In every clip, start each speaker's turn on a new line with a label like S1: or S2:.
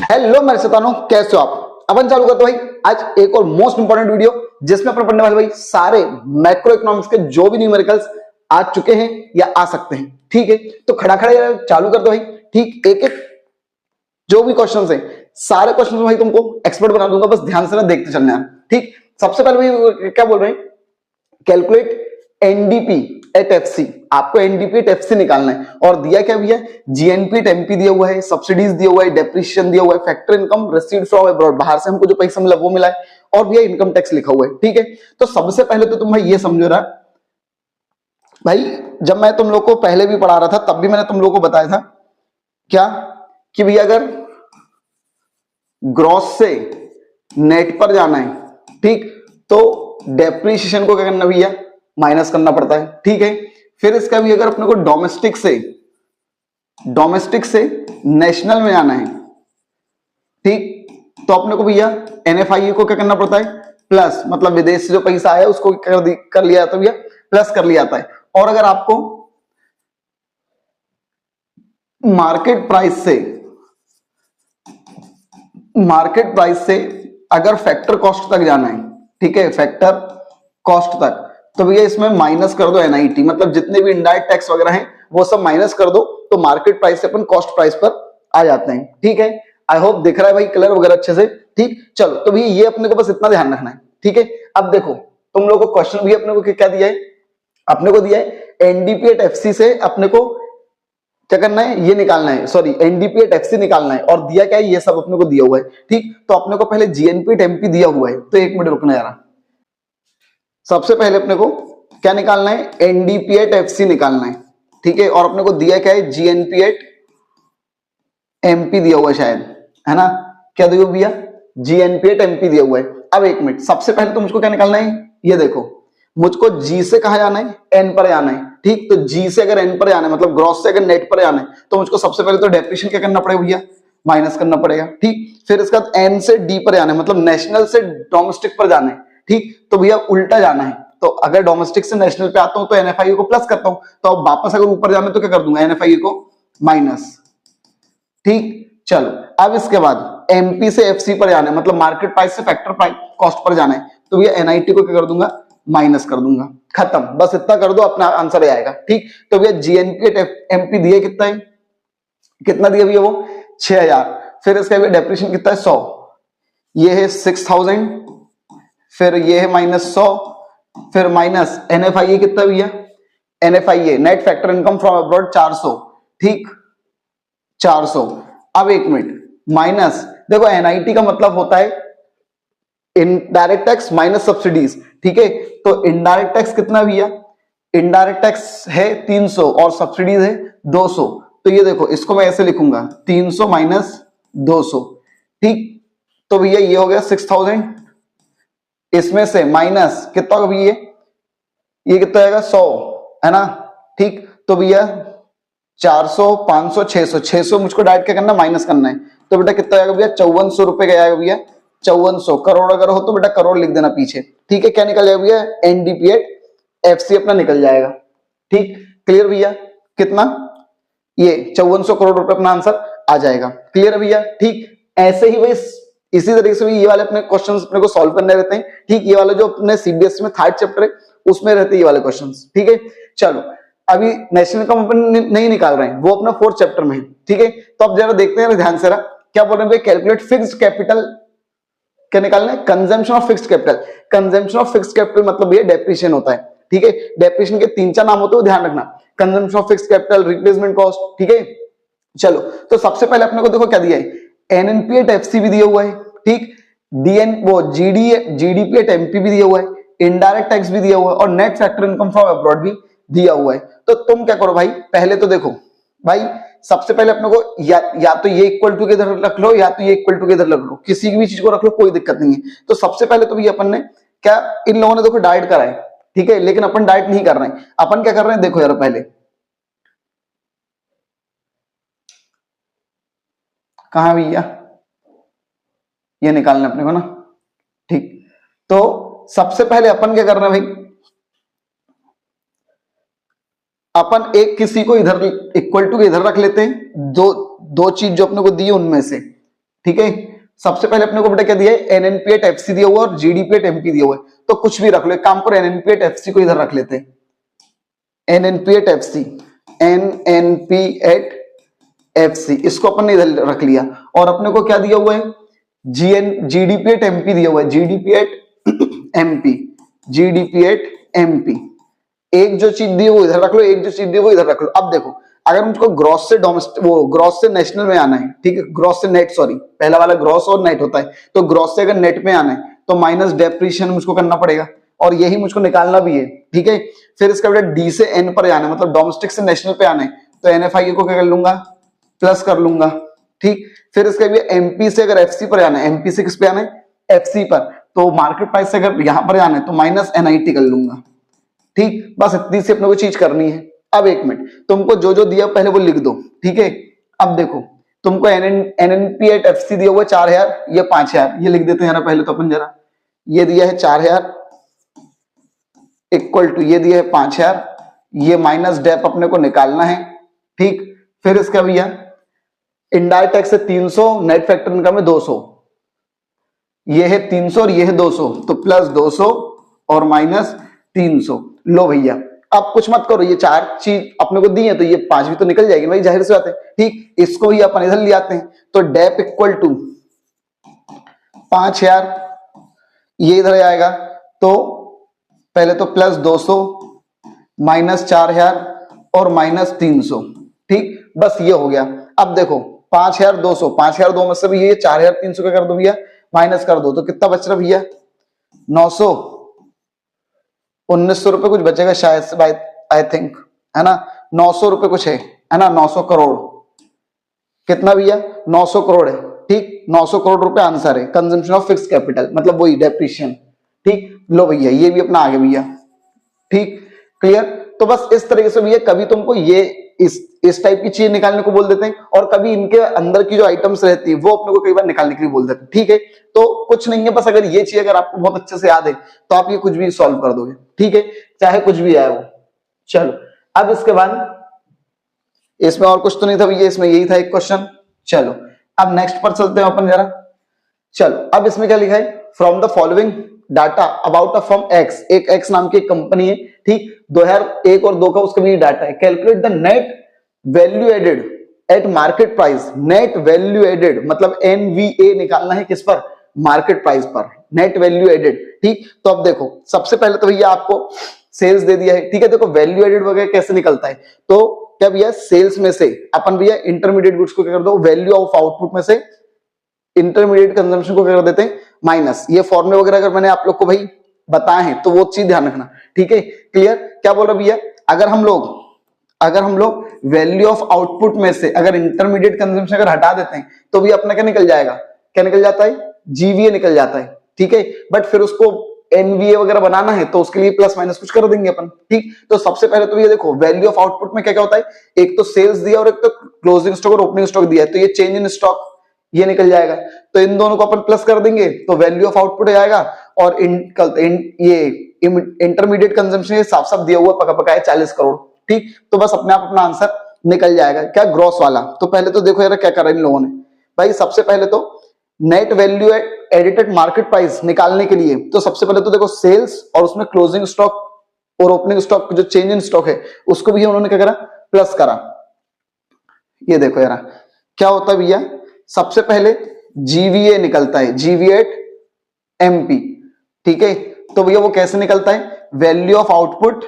S1: Hello मेरे शैतानों, कैसे हो आप। अपन चालू करते भाई आज एक और मोस्ट इंपोर्टेंट वीडियो जिसमें अपन पढ़ने वाले भाई सारे मैक्रो इकोनॉमिक्स के जो भी न्यूमेरिकल्स आ चुके हैं या आ सकते हैं। ठीक है, तो खड़ा खड़ा चालू करते भाई। ठीक, एक एक जो भी क्वेश्चंस है सारे क्वेश्चंस भाई तुमको एक्सपर्ट बना दूंगा, बस ध्यान से ना देखते चलना है। ठीक, सबसे पहले भाई क्या बोल रहे हैं, कैलकुलेट एनडीपी एट एफसी। आपको एनडीपी एट एफसी निकालना है और दिया क्या भी है, जीएनपी एट एमपी दिया हुआ है, सब्सिडीज दिया हुआ है, डेप्रिसिएशन दिया हुआ है, factor income, received from abroad, बाहर से हमको जो पैसा मिला वो मिला है, और भी इनकम टैक्स लिखा हुआ है। ठीक है, तो सबसे पहले तो तुम भाई ये समझो रहा भाई, जब मैं तुम लोग को पहले भी पढ़ा रहा था तब भी मैंने तुम लोग को बताया था क्या कि भैया अगर ग्रॉस से नेट पर जाना है, ठीक, तो डेप्रिसिएशन को क्या करना भैया, माइनस करना पड़ता है। ठीक है, फिर इसका भी अगर अपने को डोमेस्टिक से नेशनल में आना है, ठीक, तो अपने को भैया एनएफआईए को क्या करना पड़ता है, प्लस, मतलब विदेश से जो पैसा आया उसको कर लिया जाता है भैया, प्लस कर लिया जाता है। और अगर आपको मार्केट प्राइस से अगर फैक्टर कॉस्ट तक जाना है, ठीक है, फैक्टर कॉस्ट तक, तो भैया इसमें माइनस कर दो एनआईटी, मतलब जितने भी इनडायरेक्ट टैक्स वगैरह हैं वो सब माइनस कर दो, तो मार्केट प्राइस से अपन कॉस्ट प्राइस पर आ जाते हैं। ठीक है, आई होप दिख रहा है भाई कलर वगैरह अच्छे से। ठीक, चलो तो भैया ये अपने को बस इतना ध्यान रखना है। ठीक है, अब देखो तुम लोग को क्वेश्चन भी अपने को क्या दिया है, अपने को दिया है एनडीपी एट एफसी से अपने को क्या करना है, ये निकालना है, सॉरी एनडीपी एट एफसी निकालना है, और दिया क्या है, ये सब अपने को दिया हुआ है। ठीक, तो अपने को पहले जीएनपी एट एमपी दिया हुआ है, तो एक मिनट रुकना यार। सबसे पहले अपने को क्या निकालना है, एनडीपी एट एफसी निकालना है। ठीक है, और अपने को दिया क्या है, जीएनपी एट एमपी दिया हुआ है शायद, है ना, क्या दिया भैया, जीएनपी एट एमपी दिया हुआ है। अब एक मिनट, सबसे पहले तो मुझको क्या निकालना है, ये देखो मुझको जी से कहा जाना है, एन पर जाना है। ठीक, तो जी से अगर एन पर जाना है, मतलब ग्रॉस से अगर नेट पर जाना है, तो मुझको सबसे पहले तो डेप्रिसिएशन क्या करना पड़ेगा भैया, माइनस करना पड़ेगा। ठीक, फिर इसका एन से डी पर जाना है, मतलब नेशनल से डोमेस्टिक पर जाना है। ठीक, तो भैया उल्टा जाना है, तो अगर डोमेस्टिक से नेशनल पे आता हूं तो एनएफआईए को प्लस करता हूं, तो अब वापस अगर ऊपर जाना है तो क्या कर दूंगा, एनएफआईए को माइनस। ठीक, चलो अब इसके बाद एमपी से एफसी पर जाना है, मतलब मार्केट प्राइस से फैक्टर प्राइस कॉस्ट पर जाना है, तो भैया एनआईटी को क्या कर दूंगा, माइनस कर दूंगा। खत्म, बस इतना कर दो, अपना आंसर आएगा। ठीक, तो भैया जीएनपी एमपी दिए कितना है, कितना दिया भैया वो 6000, फिर इसका भी डेप्रिसिएशन कितना है 100, ये है 6000, फिर ये है -100, फिर माइनस एनएफआईए कितना भैया, NFIA net factor income from abroad 400। ठीक, 400। अब एक मिनट, माइनस, देखो एनआईटी का मतलब होता है इनडायरेक्ट टैक्स माइनस सब्सिडीज। ठीक है, तो इनडायरेक्ट टैक्स कितना भैया, इनडायरेक्ट टैक्स है 300 और सब्सिडीज है 200, तो ये देखो इसको मैं ऐसे लिखूंगा 300 माइनस 200। ठीक, तो भैया ये हो गया 6000, इसमें से माइनस कितना होगा भैया, ये कितना आएगा 100, है ना। ठीक, तो भैया 400 500 600, 600 मुझको डायरेक्ट क्या करना, माइनस करना है, तो बेटा कितना आएगा भैया 5400 रुपए का आएगा भैया, 5400। करोड़ अगर हो तो बेटा करोड़ लिख देना पीछे। ठीक है, क्या निकल जाएगा भैया, एनडीपी एट एफसी अपना निकल जाएगा। ठीक, क्लियर भैया, कितना, ये 5400 करोड़ रुपए अपना आंसर आ जाएगा। क्लियर है भैया। ठीक, ऐसे ही भाई इसी तरीके से भी ये वाले अपने क्वेश्चंस अपने को सॉल्व करने रहते हैं। ठीक, ये वाला जो अपने सीबीएसई में थर्ड चैप्टर है उसमें रहते हैं ये वाले क्वेश्चंस। ठीक है, चलो अभी नेशनल इनकम अपन नहीं निकाल रहे हैं, वो अपना फोर्थ चैप्टर में है। ठीक है, तो अब जरा देखते हैं ध्यान से, क्या बोल रहे हैं, कैलकुलेट फिक्स्ड कैपिटल, क्या निकालना है, consumption of fixed capital. Consumption of fixed capital मतलब ये डेप्रिसिएशन होता है। ठीक है, डेप्रिसिएशन के 3-4 नाम होते हैं, ध्यान रखना, consumption of fixed capital, replacement cost. ठीक है, चलो तो सबसे पहले अपने को देखो क्या दिया है, एनएनपी एट एफसी भी दिया हुआ है। ठीक, जीडीपी एट एमपी भी दिया हुआ है, इनडायरेक्ट टैक्स भी दिया हुआ है, और net factor income from abroad भी दिया हुआ है। तो तुम क्या करो भाई, पहले तो देखो भाई, सबसे पहले अपने को या तो ये इक्वल टू के इधर रख लो, या तो ये इक्वल टू के इधर रख लो, किसी भी चीज को रख लो, कोई दिक्कत नहीं है। तो सबसे पहले तो भी अपन ने क्या, इन लोगों ने देखो डाइट करा है। ठीक है, लेकिन अपन डाइट नहीं कर रहे हैं, अपन क्या कर रहे हैं, देखो यार पहले कहां भैया, ये निकालना अपने को ना। ठीक, तो सबसे पहले अपन क्या कर रहे हैं भाई, अपन एक किसी को इधर इक्वल टू के इधर रख लेते हैं, दो चीज जो अपने को दी है उनमें से, ठीक है। सबसे पहले अपने को बेटा क्या दिया है, एनएनपी एट एफसी दिया हुआ और जीडीपी एट एमपी दिया हुआ है, तो कुछ भी रख लो। एक काम करो, एनएनपी एट एफसी को इधर रख लेते हैं, NNP at FC, NNP at FC, इसको अपन ने इधर रख लिया। और अपने को क्या दिया हुआ है, जीडीपी एट एमपी दिया हुआ है, GDP at MP, GDP at MP. एक जो चीज दी वो इधर रख लो, एक जो चीज दी वो इधर रख लो। अब देखो, अगर मुझको ग्रॉस से डोमेस्टिक, वो ग्रॉस से नेशनल में आना है, ठीक है, ग्रॉस से नेट, सॉरी पहला वाला ग्रॉस और नेट होता है, तो ग्रॉस से अगर नेट में आना है तो माइनस डेप्रिसिएशन मुझको करना पड़ेगा, और यही मुझको निकालना भी है, ठीक है। फिर इसका बेटा डी से एन पर आना है, मतलब डोमेस्टिक से नेशनल पे आना है, तो एनएफआई को क्या कर लूंगा, प्लस कर लूंगा, ठीक। फिर इसका भी एमपी से अगर एफसी पर आना है, एमपी से किस पे आना है, एफसी पर, तो मार्केट प्राइस से अगर यहां पर आना है तो माइनस एनआईटी कर लूंगा, ठीक। बस इतनी सी अपने को चीज करनी है। अब एक मिनट, तुमको जो जो दिया पहले वो लिख दो, ठीक है। अब देखो, तुमको एनएनपी एट एफसी दिया हुआ 4000, ये 5000, ये लिख देते हैं ना पहले तो अपन जरा, ये दिया है 4000 इक्वल टू ये दिया है 5000, ये माइनस डेप अपने को निकालना है, ठीक। फिर इसका भैया इनडायरेक्ट टैक्स से 300, नेट फैक्टर इनकम है 200, ये है 300 और ये है 200, तो प्लस 200 और माइनस 300। लो भैया, अब कुछ मत करो, ये चार चीज अपने को दी है तो ये 5 भी तो निकल जाएगी भाई, जाहिर सी बात है, ठीक। इसको ही अपन इधर ले आते हैं, तो डेप इक्वल टू 5000, ये इधर आएगा, तो पहले तो प्लस 200 माइनस 4000 और माइनस 300, ठीक। बस ये हो गया। अब देखो 5200, 5002 में से भी ये 4300 का कर दो भैया, माइनस कर दो, तो कितना बच रहा भैया, 900, 1900 रुपए कुछ बचेगा शायद से, आई थिंक, है ना, 900 रुपए कुछ है ना, 900 करोड़, कितना भैया, 900 करोड़ है, ठीक। 900 करोड़ रुपए आंसर है, कंजम्पशन ऑफ फिक्स कैपिटल, मतलब वही डेप्रिसिएशन, ठीक। लो भैया, ये भी अपना आगे भैया, ठीक, क्लियर। तो बस इस तरीके से भैया कभी तुमको ये इस टाइप की चीज निकालने को बोल देते हैं, और कभी इनके अंदर की जो आइटम्स रहती है वो अपने को कई बार निकालने के लिए बोल देते हैं, ठीक है। तो कुछ नहीं है, बस अगर ये चीज अगर आपको बहुत अच्छे से याद है तो आप ये कुछ भी सॉल्व कर दोगे, ठीक है, चाहे कुछ भी आए वो। चलो, अब इसके बाद इसमें और कुछ तो नहीं था भैया, इसमें यही था एक क्वेश्चन। चलो अब नेक्स्ट पर चलते हैं अपन जरा। चलो अब इसमें क्या लिखा है, from the following data about a firm x, एक एक्स नाम की एक कंपनी है, ठीक, 2001 और 2 का उसका भी डाटा है। Calculate the net value added at market price, net value added मतलब एनवीए निकालना है किस पर, मार्केट प्राइस पर, नेट वैल्यू एडेड, ठीक। तो अब देखो, सबसे पहले तो भैया आपको सेल्स दे दिया है, ठीक है। देखो वैल्यू एडेड वगैरह कैसे निकलता है, तो क्या भैया सेल्स में से अपन भैया इंटरमीडिएट गुड्स को क्या कर दो, वैल्यू ऑफ आउटपुट में से इंटरमीडिएट कंजम्पशन को क्या कर देते हैं, माइनस। ये फॉर्मूले वगैरह अगर मैंने आप लोग को भाई बताए हैं तो वो चीज ध्यान रखना, ठीक है, क्लियर। क्या बोल रहा भैया, अगर हम लोग वैल्यू ऑफ आउटपुट में से अगर इंटरमीडिएट कंजम्पशन अगर हटा देते हैं तो भी अपना क्या निकल जाएगा, क्या निकल जाता है, जीवीए निकल जाता है, ठीक है। बट फिर उसको एनवीए वगैरह बनाना है तो उसके लिए प्लस माइनस कुछ कर देंगे अपन, ठीक। तो सबसे पहले तो ये देखो वैल्यू ऑफ आउटपुट में क्या क्या होता है, एक तो सेल्स दिया और एक तो क्लोजिंग स्टॉक और ओपनिंग स्टॉक दिया है, तो ये चेंज इन स्टॉक ये निकल जाएगा, तो इन दोनों को अपन प्लस कर देंगे तो वैल्यू ऑफ आउटपुट आएगा। और ये इंटरमीडिएट कंजम्पशन ये साफ साफ दिया हुआ पका पका है 40 करोड़, ठीक। तो बस अपने आप अपना आंसर निकल जाएगा, क्या ग्रॉस वाला। तो पहले तो देखो यार क्या करा इन लोगों ने भाई, सबसे पहले तो net value edited market price निकालने के लिए तो सबसे पहले तो देखो सेल्स और उसमें क्लोजिंग स्टॉक और ओपनिंग स्टॉक जो चेंज इन स्टॉक है उसको भी उन्होंने क्या करा, प्लस करा। ये देखो यार क्या होता है भैया, सबसे पहले जीवीए निकलता है, जीवीए एट एमपी, ठीक है। तो भैया वो कैसे निकलता है, वैल्यू ऑफ आउटपुट,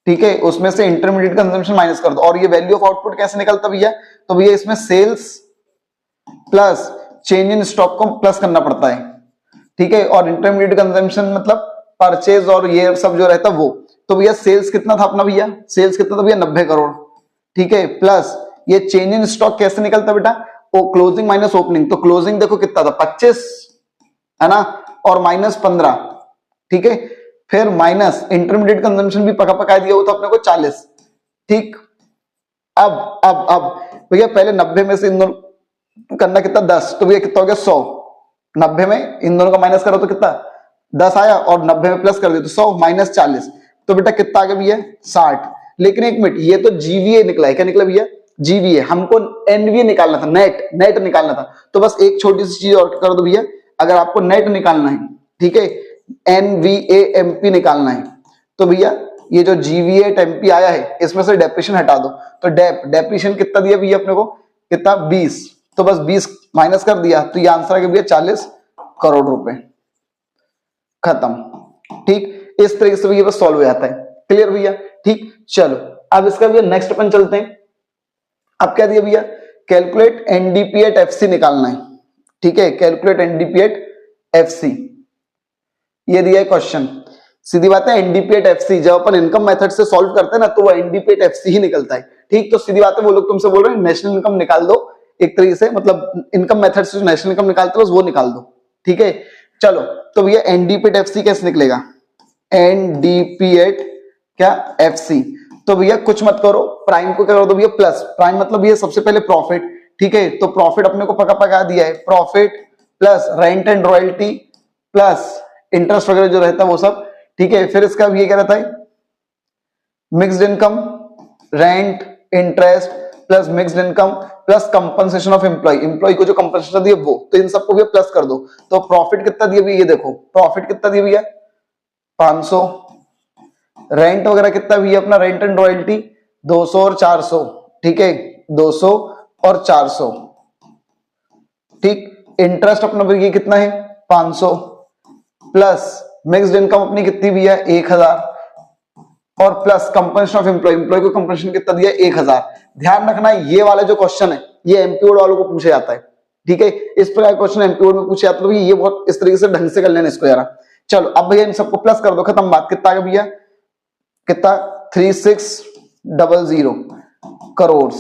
S1: ठीक है, उसमें से इंटरमीडिएट कंजम्पशन माइनस कर दो। और ये वैल्यू ऑफ आउटपुट कैसे निकलता भैया, तो भैया इसमें sales plus change in stock को प्लस करना पड़ता है, ठीक है। और इंटरमीडिएट कंजम्पशन मतलब परचेज और ये सब जो रहता वो, तो भैया सेल्स कितना था अपना भैया, सेल्स कितना था भैया 90 करोड़, ठीक है। प्लस ये चेंज इन स्टॉक कैसे निकलता बेटा, वो क्लोजिंग माइनस ओपनिंग, तो क्लोजिंग देखो कितना था 25 है ना, और माइनस 15, ठीक है। फिर माइनस इंटरमीडिएट कंजम्पशन भी पका पका दिया हुआ था अपने को 40, ठीक। अब भैया पहले 90 में से इन दोनों करना कितना 10, तो भैया कितना हो गया 100, 90 में इन दोनों का माइनस करो तो कितना 10 आया, और 90 में प्लस कर दिया तो 100 माइनस 40, तो बेटा कितना आ गया भैया 60। लेकिन एक मिनट, ये तो जीवीए निकला है, क्या निकला भैया? जीवीए। हमको एनवीए निकालना था, नेट निकालना था। तो बस एक छोटी सी चीज और कर दो भैया, अगर आपको नेट निकालना है, ठीक है, एनवीएएमपी निकालना है, तो भैया ये जो जीवीए एमपी आया है इसमें से डेप्रिशिएशन हटा दो। तो डेप्रिशिएशन कितना दिया भैया अपने को? कितना? 20। तो बस 20 माइनस कर दिया, तो ये आंसर आ गया भैया 40 करोड़ रुपए। खत्म। ठीक, इस तरीके से भैया बस सॉल्व हो जाता है। क्लियर भैया? ठीक, चलो अब इसका भैया नेक्स्ट अपन चलते हैं। अब क्या दिया भैया? कैलकुलेट एनडीपी एट एफसी निकालना है। ठीक है, कैलकुलेट एनडीपी एट एफसी, ये दिया है क्वेश्चन। सीधी बात है, एनडीपी एट एफसी जब अपन इनकम मेथड से सॉल्व करते हैं ना, तो वो एनडीपी एट एफसी ही निकलता है। ठीक, तो सीधी बात है, वो लोग तुमसे बोल रहे हैं नेशनल इनकम निकाल दो, एक तरीके से मतलब इनकम मेथड से जो नेशनल इनकम निकालते हैं बस वो निकाल दो। ठीक है, चलो तो भैया एनडीपी एट एफसी कैसे निकलेगा? एनडीपी एट क्या? एफसी। तो भैया कुछ मत करो, प्राइम को क्या कर दो भैया प्लस, प्राइम मतलब ये सबसे पहले प्रॉफिट। ठीक है, तो प्रॉफिट अपने को पका दिया है, profit plus rent and royalty plus interest वगैरह जो रहता है वो सब। ठीक है, फिर इसका ये क्या रहता है? Mixed income, rent, interest plus mixed income plus compensation of employ को जो कंपनसेशन दिए वो, तो इन सबको भी प्लस कर दो। तो प्रॉफिट कितना दिया भैया? ये देखो प्रॉफिट कितना दिया भैया? 500। रेंट वगैरह कितना भी अपना, रेंट एंड रॉयल्टी 200 और 400। ठीक है, 200 और 400। ठीक, इंटरेस्ट अपना भी कितना है? 500 प्लस मिक्स्ड इनकम अपनी कितनी भी है? 1000 और प्लस कंपनसेशन ऑफ एम्प्लॉय को कंपनसेशन कितना दिया? 1000। ध्यान रखना ये वाला जो क्वेश्चन है ये एमपी बोर्ड वालों को पूछा जाता है। ठीक है, इस प्रकार क्वेश्चन एमपी बोर्ड में पूछा जाता है, तो ये बहुत इस तरीके से ढंग से कर लेना इसको जरा। चलो अब भैया इन सबको प्लस कर दो, खत्म बात। कितना आ गया भैया? कितना? 3600 करोड़।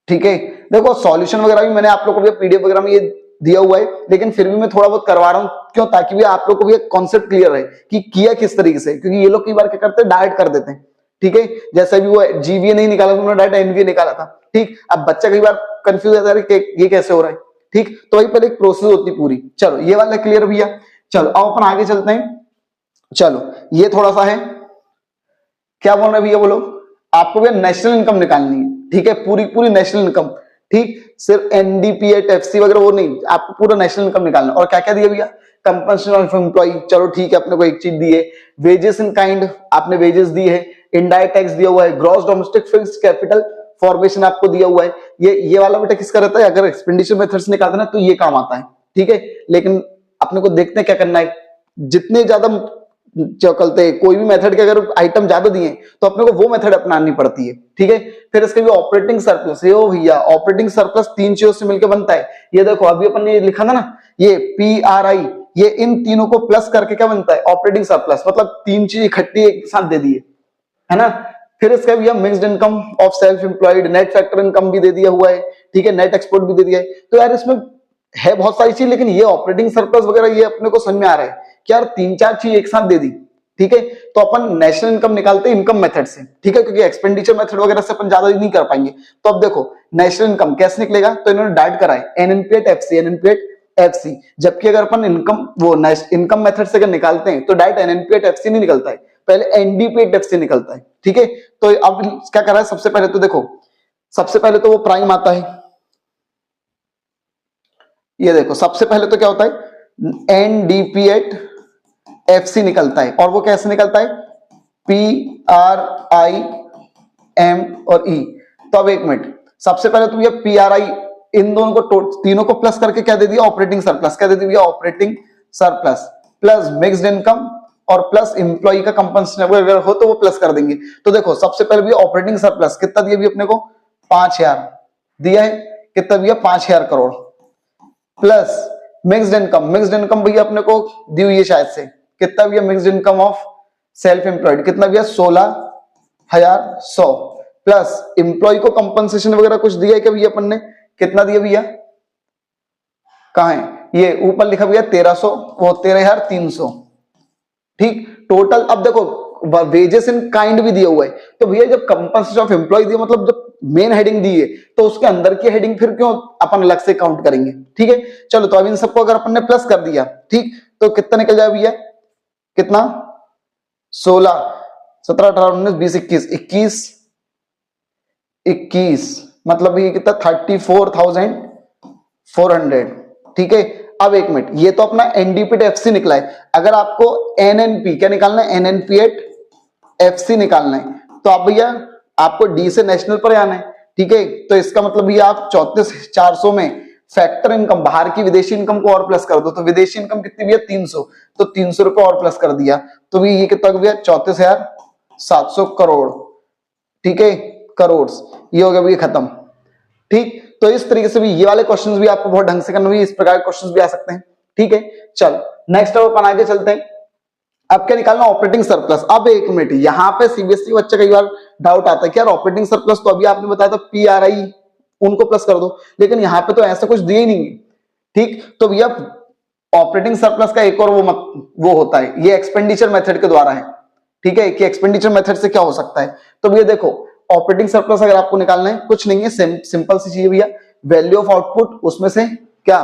S1: ठीक है, देखो सॉल्यूशन वगैरह भी मैंने आप लोगों को पीडीएफ वगैरह में ये दिया हुआ है, लेकिन फिर भी मैं थोड़ा बहुत करवा रहा हूं, क्यों? ताकि भी आप लोग को भी एक कॉन्सेप्ट क्लियर रहे कि किया किस तरीके से, क्योंकि ये लोग कई बार क्या करते हैं डायरेक्ट कर देते हैं। ठीक है, जैसे भी वो जीवीए नहीं निकाला, उन्होंने डायरेक्ट एनवीए निकाला था। ठीक, अब बच्चा कई बार कंफ्यूज रहता है कि ये कैसे हो रहा है। ठीक, तो वही पहले एक प्रोसेस होती पूरी। चलो ये वाला क्लियर भैया। चलो अब अपन आगे चलते हैं। चलो ये थोड़ा सा है, क्या बोल रहे भैया बोलो? आपको भैया नेशनल इनकम निकालनी है। ठीक है, पूरी नेशनल इनकम। ठीक, सिर्फ एनडीपी एट एफसी वगैरह वो नहीं, आपको पूरा नेशनल इनकम निकालना। और क्या क्या दिया भैया? कंपनसेशन ऑफ एम्प्लॉय, चलो ठीक है, अपने को एक चीज दी है। वेजेस इन काइंड, आपने वेजेस दी है। इनडायरेक्ट टैक्स दिया हुआ है। Gross domestic fixed capital formation आपको दिया हुआ है। ये वाला बेटा किसका रहता है? अगर एक्सपेंडिचर मेथड से निकालते ना तो ये काम आता है। ठीक है, लेकिन अपने को देखते हैं क्या करना है। जितने ज्यादा जो कहते हैं कोई भी मेथड के अगर आइटम ज्यादा दिए तो अपने को वो मेथड अपनानी पड़ती है। ठीक है, फिर इसके भी ऑपरेटिंग सरप्लस, ये ओ भैया ऑपरेटिंग सरप्लस 3 चीजों से मिलकर बनता है। ये देखो अभी अपन ने लिखा था ना, ये पीआरआई, ये इन तीनों को प्लस करके क्या बनता है? Operating surplus. मतलब 3 चीज इकट्ठी एक साथ दे दिए, है ना। फिर इसका भी हम mixed income of self employed, net factor income भी दे दिया हुआ है। ठीक है, नेट एक्सपोर्ट भी दे दिया है। तो यार इसमें है बहुत सारी चीज, लेकिन ये ऑपरेटिंग सरप्लस वगैरह ये अपने को समझ में आ रहा है कि यार 3-4 चीज एक साथ दे दी। ठीक है, तो अपन नेशनल इनकम निकालते हैं इनकम मेथड से। ठीक है, क्योंकि एक्सपेंडिचर मेथड वगैरह से अपन ज्यादा नहीं कर पाएंगे। तो अब देखो नेशनल इनकम कैसे निकलेगा, तो इन्होंने डाइट करा है NNP at FC, NNP at FC. जबकि अगर अपन इनकम वो इनकम मेथड से अगर निकालते हैं तो डायरेक्ट एनएनपी एट एफसी नहीं निकलता है, पहले एनडीपी एट एफसी निकलता है। ठीक है, तो अब क्या कर रहा है? सबसे पहले तो देखो, सबसे पहले तो वो प्राइम आता है। ये देखो सबसे पहले तो क्या होता है? एनडीपी एट एफसी निकलता है। और वो कैसे निकलता है? पी आर आई एम और ई। तो अब एक मिनट, सबसे पहले तो ये पी आर आई, इन दोनों को तीनों को प्लस करके क्या दे दिया? Operating surplus. क्या दे दिया? Operating surplus plus mixed income और प्लस एम्प्लॉय का कंपनसेशन अगर हो तो वो प्लस कर देंगे। तो देखो सबसे पहले भी ऑपरेटिंग सरप्लस कितना दिया भी अपने को? 5000 दिया है। कितना दिया? 5000 करोड़ प्लस मिक्स्ड इनकम भैया अपने को दी हुई है शायद से। कितना भैया? Mixed income of self employed कितना भैया? 16100 प्लस एम्प्लॉय को कंपनसेशन वगैरह कुछ दिया है क्या भैया अपन ने? कितना दिया भैया? कहां है? ये ऊपर लिखा भैया 1300, वो 13300। ठीक, टोटल अब देखो वेजेस इन काइंड भी दिया हुआ है। तो भैया जब कंपनसेशन ऑफ एम्प्लॉय दिया, मतलब जब मेन हेडिंग दी है तो उसके अंदर की हेडिंग फिर क्यों अपन अलग से काउंट करेंगे? ठीक है, चलो तो अब इन सबको अगर अपन ने प्लस कर दिया, ठीक, तो कितना निकल जाए भैया? कितना? 16 17, 18, 19, 20, 21 मतलब ये कितना 34,400। ठीक है, अब एक मिनट, ये तो अपना एनडीपी एफसी निकला है। अगर आपको एनएनपी क्या निकालना है, एनएनपी एट एफसी निकालना है, तो आप भैया आपको डी से नेशनल पर आना है। ठीक है, तो इसका मतलब ये आप 34,400 में फैक्टर इनकम, बाहर की विदेशी इनकम को और प्लस कर दो, तो विदेशी इनकम कितनी भैया 300, तो 300 रुपए और प्लस कर दिया, तो भी ये कितना भैया 34,700 करोड़। ठीक है, करोड़, ये हो गया भैया खत्म। ठीक, तो इस तरीके से भी ये वाले क्वेश्चंस भी आपको बहुत ढंग से करना, इस प्रकार के क्वेश्चंस भी आ सकते हैं। ठीक है, चलो नेक्स्ट अब अपन आगे चलते हैं। अब क्या निकालना, ऑपरेटिंग सरप्लस। अब एक मिनट, यहाँ पे सीबीएसई बच्चे कई बार डाउट आता है कि यार ऑपरेटिंग सरप्लस तो अभी आपने बताया था पीआरआई, उनको प्लस कर दो, लेकिन यहाँ पे तो ऐसा कुछ दिए ही नहीं है। ठीक, तो भैया ऑपरेटिंग सरप्लस का एक और वो होता है, ये एक्सपेंडिचर मेथड के द्वारा है। ठीक है, कि एक्सपेंडिचर मेथड से क्या हो सकता है, तो भैया देखो ऑपरेटिंग सरप्लस अगर आपको निकालना है, कुछ नहीं है, सिंपल सी चीज है भैया, वैल्यू ऑफ आउटपुट, उसमें से क्या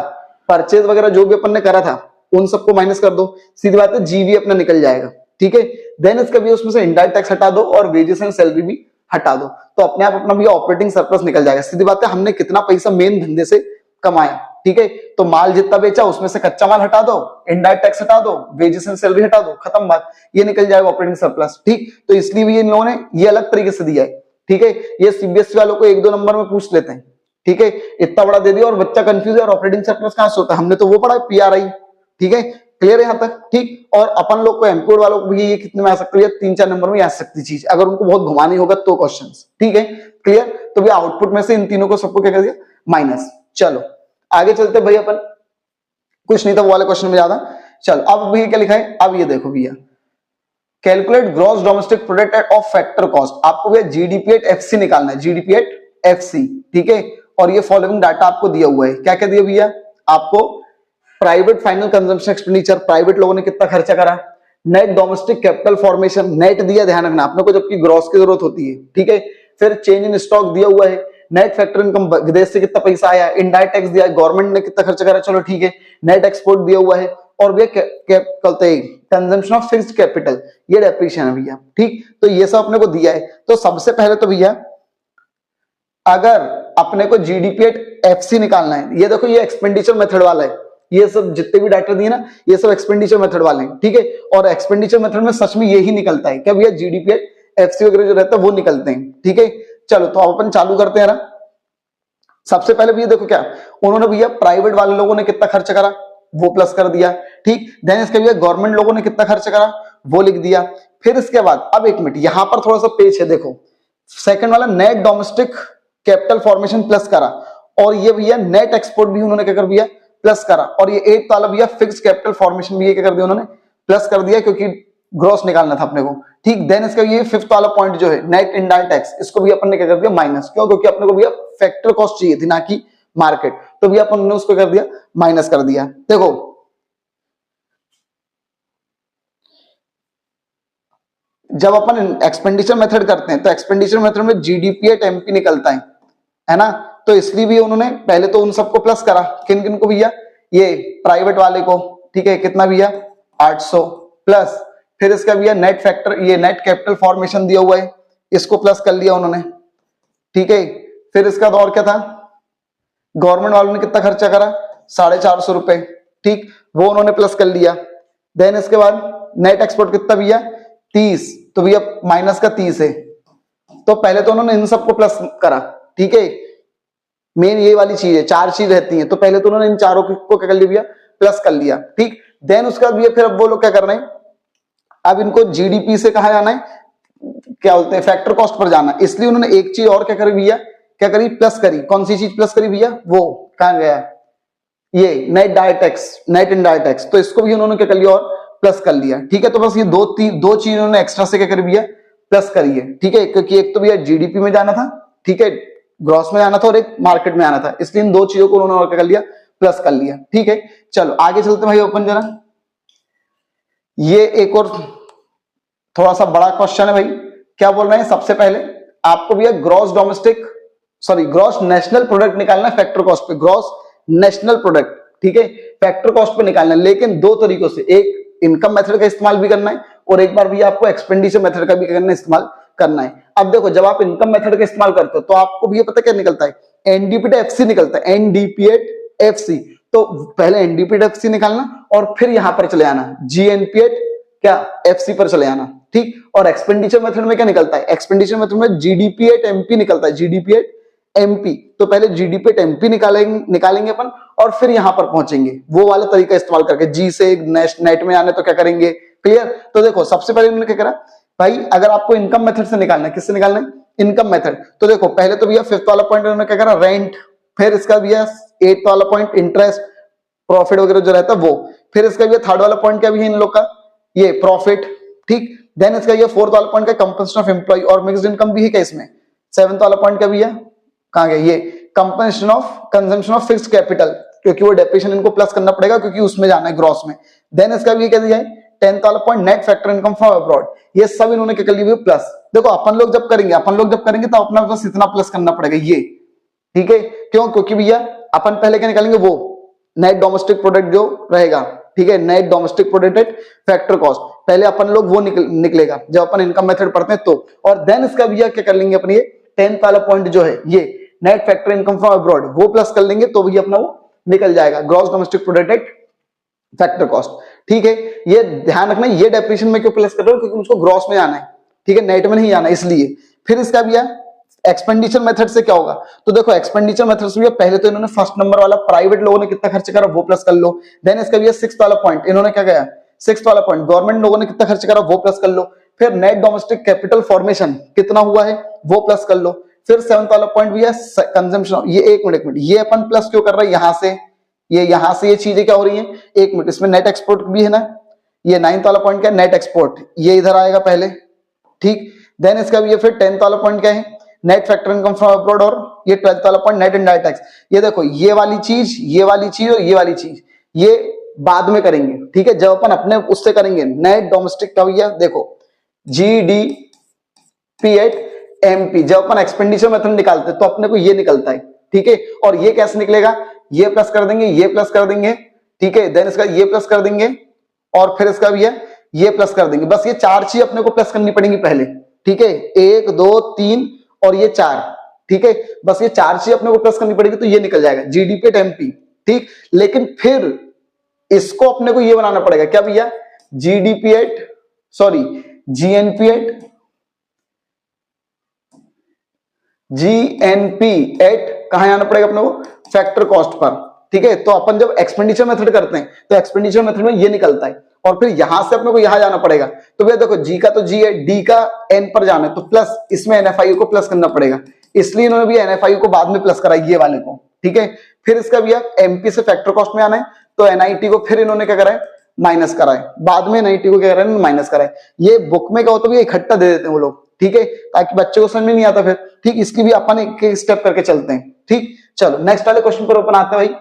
S1: परचेज वगैरह जो भी अपन ने करा था उन सबको माइनस कर दो, सीधी बात है जीवी अपना निकल जाएगा। ठीक है, देन इसका भी उसमें से इनडायरेक्ट टैक्स हटा दो और वेजेस एंड सैलरी भी हटा दो, तो अपने आप अपना भी ऑपरेटिंग सरप्लस निकल जाएगा। सीधी बात है, हमने कितना पैसा मेन धंधे से कमाया। ठीक है, तो माल जितना बेचा उसमें से कच्चा माल हटा दो, इनडायरेक्ट टैक्स हटा दो, वेजेस एंड सैलरी हटा दो, खत्म बात, ये निकल जाएगा ऑपरेटिंग सरप्लस। ठीक, तो इसलिए भी इन लोगों ने ये अलग तरीके से दिया है। ठीक है, ये सीबीएसई वालों को 1-2 नंबर में पूछ लेते हैं। ठीक है, इतना बड़ा दे दिया और बच्चा कंफ्यूज है, और ऑपरेटिंग सरप्लस कहां से होता है, हमने तो वो पढ़ा है पीआरआई। ठीक है, क्लियर है यहां तक। ठीक, और अपन लोग को एमपीओ वालों को भी ये कितने में आ सकती है, 3-4 नंबर में आ सकती चीज, अगर उनको बहुत घुमानी होगा तो क्वेश्चंस। ठीक है, क्लियर। तो भी आउटपुट में से इन तीनों को सबको क्या कर दिया, माइनस। चलो आगे चलते भैया, अपन कुछ नहीं था वो वाले क्वेश्चन में ज्यादा। चलो अब भैया क्या लिखा है, अब ये देखो भैया, calculate gross domestic product of factor cost. आपको भैया जीडीपी एट एफसी निकालना है, जीडीपी एट एफसी। ठीक है, और ये फॉलोइंग डाटा आपको दिया हुआ है, क्या क्या दिया भैया आपको, private final consumption expenditure, private लोगों ने कितना खर्चा करा, net domestic capital formation, net दिया, ध्यान रखना आपने को, जबकि ग्रॉस की जरूरत होती है। ठीक है, फिर चेंज इन स्टॉक दिया हुआ है, नेट फैक्टर इनकम, विदेश से कितना पैसा आया, इनडायरेक्ट टैक्स दिया है, गवर्नमेंट ने कितना खर्चा करा, चलो ठीक है, नेट एक्सपोर्ट दिया हुआ है, और भैया कहते हैं कंजम्पशन ऑफ फिक्स्ड कैपिटल, ये डेप्रिसिएशन है भैया। ठीक, तो ये सब अपने को दिया है। तो सबसे पहले तो भैया अगर अपने को जीडीपी एट एफसी निकालना है, ये देखो ये एक्सपेंडिचर मेथड वाला है, ये सब जितने भी डाटा दिए ना ये सब एक्सपेंडिचर मेथड वाले हैं। ठीक है, और एक्सपेंडिचर मेथड में सच में यही निकलता है क्या भैया, जीडीपी एट एफसी वगैरह जो रहता है वो निकलते हैं। ठीक है, चलो तो अब अपन चालू करते हैं ना। सबसे पहले भैया देखो क्या उन्होंने भैया प्राइवेट वाले लोगों ने कितना खर्च करा वो प्लस कर दिया। ठीक, देन इसके भैया गवर्नमेंट लोगों ने कितना खर्च करा वो लिख दिया। फिर इसके बाद अब एक मिनट, यहां पर थोड़ा सा पेज है, देखो सेकंड वाला net domestic capital formation plus करा, और ये भैया नेट एक्सपोर्ट भी उन्होंने क्या कर दिया, प्लस करा, और ये 8th वाला भैया फिक्स कैपिटल फॉर्मेशन भी ये क्या कर दिया उन्होंने, प्लस कर दिया, क्योंकि ग्रॉस निकालना था अपने को। ठीक, देन इसका ये 5th वाला पॉइंट जो है नेट इनडायरेक्ट टैक्स, इसको भी अपन ने क्या कर दिया माइनस, क्यों, क्योंकि अपने को भैया फैक्टर कॉस्ट चाहिए थी ना कि मार्केट, तो भैया अपन ने उसको कर दिया माइनस कर दिया। देखो जब अपन एक्सपेंडिचर मेथड करते हैं तो एक्सपेंडिचर मेथड में जीडीपी एट एमपी निकलता है ना, तो इसलिए भी उन्होंने पहले तो उन सबको प्लस करा, किन किन को भैया, ये प्राइवेट वाले को। ठीक है, कितना भैया 800 प्लस, फिर इसका भैया नेट फैक्टर, ये नेट कैपिटल फॉर्मेशन दिया हुआ है, इसको प्लस कर लिया उन्होंने। ठीक है, फिर इसका और क्या था, गवर्नमेंट वालों ने कितना खर्चा करा 450 रुपए। ठीक, वो उन्होंने प्लस कर लिया। देन इसके बाद नेट एक्सपोर्ट कितना भैया 30, तो भैया माइनस का 30 है, तो पहले तो उन्होंने इन सबको प्लस करा। ठीक है, मेन ये वाली चीज है, 4 चीज रहती हैं, तो पहले तो उन्होंने इन चारों को क्या कर लिया भैया, प्लस कर लिया। ठीक, देन उसके बाद भैया फिर अब वो लोग क्या कर रहे हैं, अब इनको जीडीपी से कहा जाना है, क्या बोलते हैं फैक्टर कॉस्ट पर जाना, इसलिए उन्होंने एक चीज और क्या करी भैया, क्या करी प्लस करी, कौन सी चीज प्लस करी भैया, वो कहां गया, ये net direct tax, net indirect tax, तो इसको भी उन्होंने क्या कर लिया और प्लस कर लिया। ठीक है, तो बस ये दो चीज उन्होंने एक्स्ट्रा से क्या करी भैया, प्लस करी है। ठीक है, क्योंकि एक तो भैया जीडीपी में जाना था, ठीक है ग्रॉस में जाना था, और एक मार्केट में आना था, इसलिए इन 2 चीजों को उन्होंने और क्या कर लिया, प्लस कर लिया। ठीक है, चलो आगे चलते भाई ओपन जरा, ये एक और थोड़ा सा बड़ा क्वेश्चन है भाई, क्या बोल रहे हैं, सबसे पहले आपको भैया gross domestic gross national product निकालना है फैक्टर कॉस्ट पे, ग्रॉस नेशनल प्रोडक्ट। ठीक है, फैक्टर कॉस्ट पे निकालना है, लेकिन 2 तरीकों से, एक इनकम मेथड का इस्तेमाल भी करना है और एक बार भी आपको एक्सपेंडिचर मेथड का भी करना इस्तेमाल करना है। अब देखो जब आप इनकम मेथड का इस्तेमाल करते हो तो आपको भी ये पता क्या निकलता है, एनडीपी एफसी निकलता है, एनडीपी एफसी। तो पहले एनडीपी एफसी निकालना और फिर यहां पर चले आना जीएनपी क्या एफसी पर चले आना, ठीक। और एक्सपेंडिचर मेथड में क्या निकलता है, एक्सपेंडिचर मेथड में जीडीपी एट एमपी निकलता है, जीडीपी एट एमपी। तो पहले जीडीपी एट एमपी निकालेंगे अपन और फिर यहां पर पहुंचेंगे वो वाला तरीका इस्तेमाल करके, जी से नेट में आने तो क्या करेंगे, क्लियर। तो देखो सबसे पहले इन्होंने क्या करा भाई, अगर आपको इनकम मेथड से निकालना है, किससे निकालना है, इनकम मेथड। तो देखो पहले तो भैया फिफ्थ वाला पॉइंट इन्होंने क्या करा, रेंट, फिर इसका भैया एट्थ वाला पॉइंट इंटरेस्ट प्रॉफिट वगैरह जो रहता है वो, फिर इसका भैया थर्ड वाला पॉइंट क्या भी है इन लोग का, ये प्रॉफिट, ठीक। देन इसका ये फोर्थ वाला पॉइंट का कंपनसेशन ऑफ एम्प्लॉय और मिक्स्ड इनकम भी है क्या इसमें। सेवंथ वाला पॉइंट क्या भी है, कहां गया, ये compensation of consumption of fixed capital, क्योंकि वो डेप्रिसिएशन इनको प्लस करना पड़ेगा क्योंकि उसमें जाना है ग्रॉस में। देन इसका भी क्या दिया है, टेंथ वाला point net factor income from abroad, ये सब इन्होंने क्या कर लिया प्लस। देखो अपन लोग जब करेंगे तो अपना बस इतना प्लस करना पड़ेगा ये, ठीक है। क्यों, क्योंकि भैया अपन पहले क्या निकालेंगे, वो नेट डोमेस्टिक प्रोडक्ट जो रहेगा, ठीक है, net domestic product factor cost, पहले अपन लोग वो निकलेगा जब अपन इनकम मेथड पढ़ते हैं तो। और देन इसका भैया क्या कर लेंगे अपने, ये टेंथ वाला पॉइंट जो है ये net factor income from abroad, वो प्लस कर लेंगे तो भी अपना वो निकल जाएगा gross domestic product factor cost, ठीक है। ये ध्यान रखना, ये डेप्रिसिएशन में क्यों प्लस कर रहे हो, क्योंकि मुझको ग्रॉस में आना है, ठीक है, नेट में नहीं आना, इसलिए। फिर इसका भैया एक्सपेंडिचर मेथड से क्या होगा, तो देखो एक्सपेंडिचर मेथड से पहले तो इन्होंने फर्स्ट नंबर वाला प्राइवेट लोगों ने कितना खर्च करा वो प्लस कर लो। देन इसका भैया सिक्स्थ वाला पॉइंट इन्होंने क्या किया, सिक्स्थ वाला पॉइंट गवर्नमेंट लोगों ने कितना खर्च करा वो प्लस कर लो। फिर नेट डोमेस्टिक कैपिटल फॉर्मेशन कितना हुआ है वो प्लस कर लो। फिर सेवंथ वाला पॉइंट भी है कंजम्पशन, ये एक मिनट ये अपन प्लस क्यों कर रहे हैं, यहां से ये चीजें क्या हो रही है, एक मिनट, इसमें नेट एक्सपोर्ट भी है ना, ये नाइन्थ वाला पॉइंट क्या है, नेट एक्सपोर्ट, ये इधर आएगा पहले, ठीक। देन इसका भी ये फिर टेंथ वाला पॉइंट क्या है, net factor income from abroad, और ये ट्वेल्थ वाला पॉइंट नेट इनडायरेक्ट टैक्स। ये देखो ये वाली चीज और ये वाली चीज ये बाद में करेंगे, ठीक है, जब अपन अपने उससे करेंगे नेट डोमेस्टिक का भैया देखो जीडीपी एट एमपी, जब अपन एक्सपेंडिचर मेथड निकालते हैं तो अपने को ये निकलता है, ठीक है। और ये कैसे निकलेगा, ये प्लस कर देंगे, ये प्लस कर देंगे, ठीक है। देन इसका ये प्लस कर देंगे और फिर इसका भी है ये प्लस कर देंगे। बस ये चार चीज अपने को प्लस करनी पड़ेंगी पहले, ठीक है, 1 2 3 और ये 4, ठीक है। बस ये चार चीज अपने को प्लस करनी पड़ेगी तो ये निकल जाएगा जीडीपी एट एमपी, ठीक। लेकिन फिर इसको अपने को ये बनाना पड़ेगा क्या भैया, GDP at sorry GNP at कहां आना पड़ेगा अपने को, फैक्टर कॉस्ट पर, ठीक है। तो अपन जब एक्सपेंडिचर मेथड करते हैं तो एक्सपेंडिचर मेथड में ये निकलता है और फिर यहां से अपने को यहां जाना पड़ेगा। तो भैया देखो जी का तो जी है, डी का एन पर जाना है तो प्लस इसमें एनएफआई को प्लस करना पड़ेगा, इसलिए इन्होंने भी एनएफआई को बाद में प्लस करा ये वाले को, ठीक है। फिर इसका भैया एमपी से फैक्टर कॉस्ट में आना है तो एनआईटी को फिर इन्होंने क्या करा है, माइनस करा है, बाद में एनआईटी को क्या करा है, माइनस करा है। ये बुक में क्या होता है इकट्ठा दे देते हैं वो लोग, ठीक है, ताकि बच्चे को समझ में नहीं आता फिर, ठीक। इसकी भी अपन एक स्टेप करके चलते हैं, ठीक। चलो नेक्स्ट वाले क्वेश्चन पर ओपन आते हैं भाई।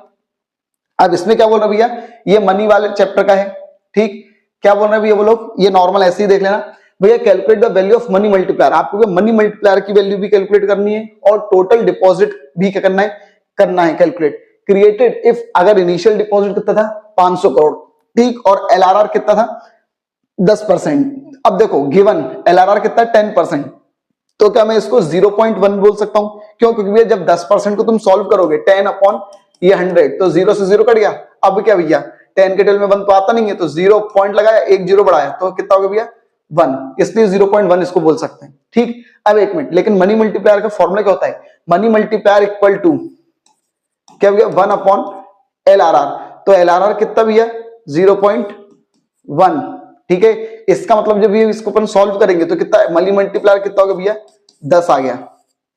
S1: अब इसमें क्या बोल रहे भैया, ये मनी वाले चैप्टर का है, ठीक। क्या बोल रहे हैं भैया वो लोग, ये नॉर्मल ऐसे ही देख लेना भैया, calculate the value of money multiplier. आपको मनी मल्टीप्लायर की वैल्यू भी कैलकुलेट करनी है और टोटल डिपॉजिट भी क्या करना है कैलकुलेट। क्रिएटेड इफ, अगर इनिशियल डिपॉजिट कितना था 500 करोड़, ठीक, और एलआरआर कितना था 10%। अब देखो गिवन एलआरआर कितना 10%, तो क्या मैं इसको 0.1 बोल सकता हूं, क्यों, क्योंकि भैया जब 10% को तुम सॉल्व करोगे 10 अपॉन ये 100 तो 0 से 0 कट गया। अब क्या भैया 10 के टेल में 1 तो आता नहीं है, तो 0 पॉइंट लगाया, एक 0 बढ़ाया तो कितना हो गया भैया 1, इसलिए 0.1 इसको बोल सकते हैं, ठीक। अब एक मिनट, लेकिन मनी मल्टीप्लायर का फॉर्मूला क्या होता है, मनी मल्टीप्लायर इक्वल टू क्या भैया 1 अपॉन एलआरआर, तो एलआरआर कितना भैया 0.1, ठीक है। इसका मतलब जब ये इसको अपन सॉल्व करेंगे तो कितना मनी मल्टीप्लायर कितना होगा भैया 10 आ गया,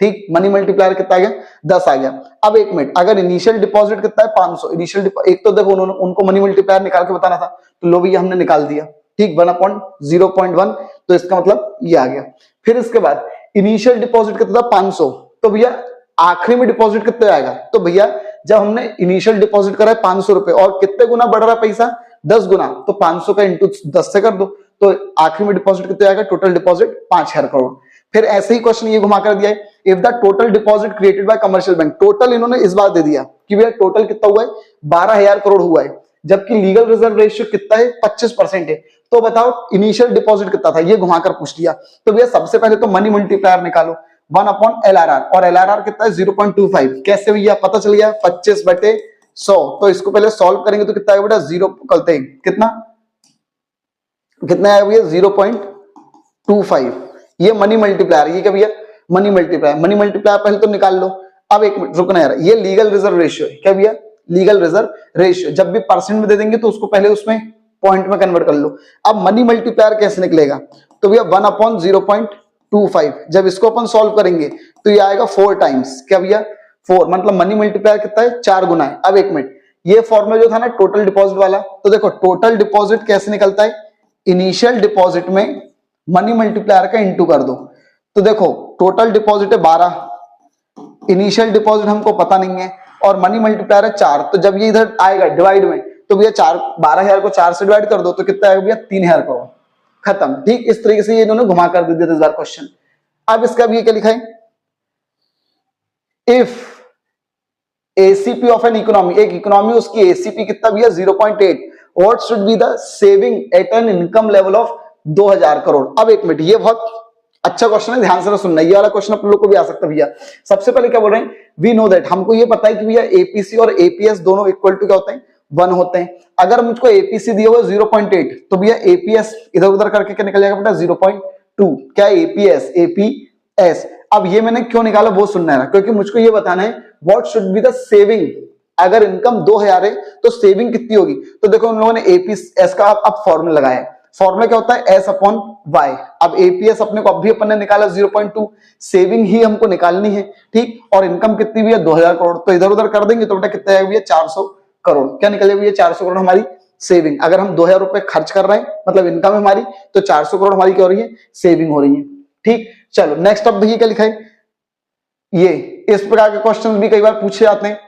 S1: ठीक। मनी मल्टीप्लायर कितना आ गया 10 आ गया। अब एक मिनट, अगर इनिशियल डिपॉजिट कितना है 500, इनिशियल एक तो देखो उन्होंने उनको मनी मल्टीप्लायर निकाल के बताना था तो लो भैया हमने निकाल दिया, ठीक, 1/0.1, तो इसका मतलब ये आ गया। फिर इसके बाद इनिशियल डिपॉजिट कितना था 500, तो भैया आखिरी में डिपॉजिट कितना आएगा, तो भैया जब हमने इनिशियल डिपॉजिट करा है 500 रुपए और कितने गुना बढ़ रहा पैसा 10 गुना, तो 500 का इंटू 10 से कर दो तो आखिरी में डिपॉजिट कितना आएगा, टोटल डिपॉजिट 5000 करोड़। फिर ऐसे ही क्वेश्चन ये घुमा कर दिया है, if the total deposit created by commercial bank, total इन्होंने इस बार दे दिया कि भैया टोटल कितना हुआ है 12000 करोड़ हुआ है, जबकि लीगल रिजर्व रेशियो कितना है 25% है। तो बताओ इनिशियल डिपॉजिट कितना था, ये घुमाकर पूछ लिया। तो भैया सबसे पहले तो मनी मल्टीप्लायर निकालो 1/LRR, और LRR कितना है 0.25। कैसे भैया पता चल गया 25/100। तो इसको पहले सॉल्व करेंगे तो कितना आएगा बेटा, जीरो करते हैं, कितना कितना आएगा भैया 0.25। ये मनी मल्टीप्लायर, ये क्या भैया मनी मल्टीप्लायर। मनी मल्टीप्लायर पहले तो निकाल लो। अब एक मिनट रुकना यार, ये लीगल रिजर्व रेशियो है, क्या भैया लीगल रिजर्व रेशियो। जब भी परसेंट में दे देंगे तो उसको पहले उसमें पॉइंट में कन्वर्ट कर लो। अब मनी मल्टीप्लायर कैसे निकलेगा, तो भैया 1/0.25। जब इसको अपन सॉल्व करेंगे तो ये आएगा 4 टाइम्स, क्या भैया 4, मतलब मनी मल्टीप्लायर कितना है 4 गुना है। अब एक मिनट, ये फॉर्मूला जो था ना टोटल डिपॉजिट वाला, तो देखो टोटल डिपॉजिट कैसे निकलता है, इनिशियल डिपॉजिट में मनी मल्टीप्लायर का इंटू कर दो। तो देखो टोटल डिपॉजिट है 12, इनिशियल डिपॉजिट हमको पता नहीं है, और मनी मल्टीप्लायर है 4। तो जब ये इधर आएगा डिवाइड में, तो भैया 12,000 को 4 से डिवाइड कर दो तो कितना आएगा भैया 3,000 करोड़, खत्म। ठीक इस तरीके से ये दोनों घुमा कर दे दिया इस बार क्वेश्चन। अब इसका भी ये क्या लिखा है, if ACP of an economy, एक इकोनॉमी उसकी एसीपी कितना भैया 0.8, what should be the saving at an income level of 2,000 crore. अब एक मिनट, ये बहुत अच्छा क्वेश्चन है, ध्यान से सुनना, ये वाला क्वेश्चन आप लोग को भी आ सकता है भैया। सबसे पहले क्या बोल रहे हैं, वी नो दैट, हमको ये पता है कि भैया एपीसी और एपीएस दोनों इक्वल टू क्या होते हैं 1 होते हैं। अगर मुझको एपीसी दिया हुआ 0.8, तो भैया एपीएस इधर उधर करके क्या निकल जाएगा बेटा 0.2, क्या एपीएस एपीएस। अब ये मैंने क्यों निकाला वो सुनना है, क्योंकि मुझको ये बताना है what should be the saving, अगर इनकम 2,000 है तो सेविंग कितनी होगी। तो देखो उन लोगों ने एपीएस का अब फॉर्मूला लगाया है, फॉर्मूला क्या होता है S/Y। अब एपीएस अपने को अभी अपन ने निकाला 0.2, सेविंग ही हमको निकालनी है, ठीक, और इनकम कितनी भी है 2,000 करोड़, तो इधर उधर कर देंगे तो बेटा कितना आएगा भैया 400 करोड़। क्या निकलेगा भैया 400 करोड़ हमारी सेविंग। अगर हम 2,000 रुपए खर्च कर रहे हैं मतलब इनकम है हमारी, तो 400 करोड़ हमारी क्या हो रही है सेविंग हो रही है। ठीक, चलो नेक्स्ट। अब भैया क्या लिखा है, ये इस प्रकार के क्वेश्चन भी कई बार पूछे जाते हैं।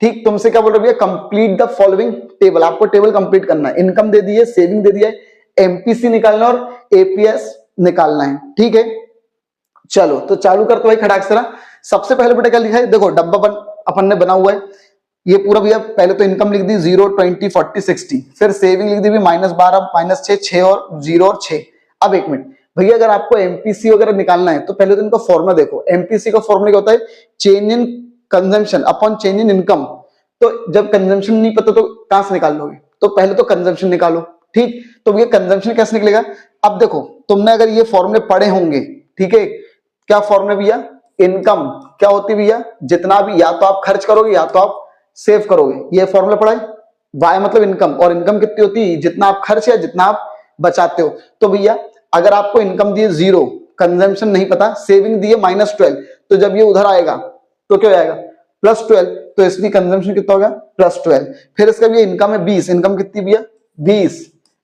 S1: ठीक, तुमसे क्या बोल रहे भैया, कंप्लीट द फॉलोइंग टेबल, आपको टेबल कंप्लीट करना है। इनकम दे दी है, सेविंग दे दिया है, एमपीसी निकालना और एपीएस निकालना है। ठीक है, चलो तो चालू करते भाई खटाक से। सबसे पहले बेटा क्या लिखा है, देखो डब्बा अपन ने बना हुआ है, ये पूरा भैया पहले तो इनकम लिख दी 0, 20, 40, 60, फिर सेविंग लिख दी भी -12, -6, 6 और 0 और 6। अब एक मिनट भैया, अगर आपको एमपीसी वगैरह निकालना है तो पहले तो इनका फॉर्मूला देखो। एमपीसी का फॉर्मूला क्या होता है, change in consumption upon change in income. तो जब कंजम्पशन नहीं पता तो कहां से निकाल लोगे, तो पहले तो कंजम्पशन निकालो। ठीक, तो भैया कंजम्पशन कैसे निकलेगा, अब देखो तुमने अगर ये फॉर्मूले पढ़े होंगे, ठीक है, क्या फॉर्मूला भैया, इनकम क्या होती है भैया, जितना भी या तो आप खर्च करोगे या तो आप सेव करोगे, ये फॉर्मूला पढ़ा है। वाई मतलब इनकम, और इनकम कितनी होती है, जितना आप खर्च या जितना आप बचाते हो। तो भैया अगर आपको इनकम दी है 0, कंजम्पशन नहीं पता, सेविंग दी है -12, तो जब ये उधर आएगा तो क्या आएगा +12, तो इसकी कंजम्पशन कितना होगा +12। फिर इसका भी इनकम है 20, इनकम कितनी भैया 20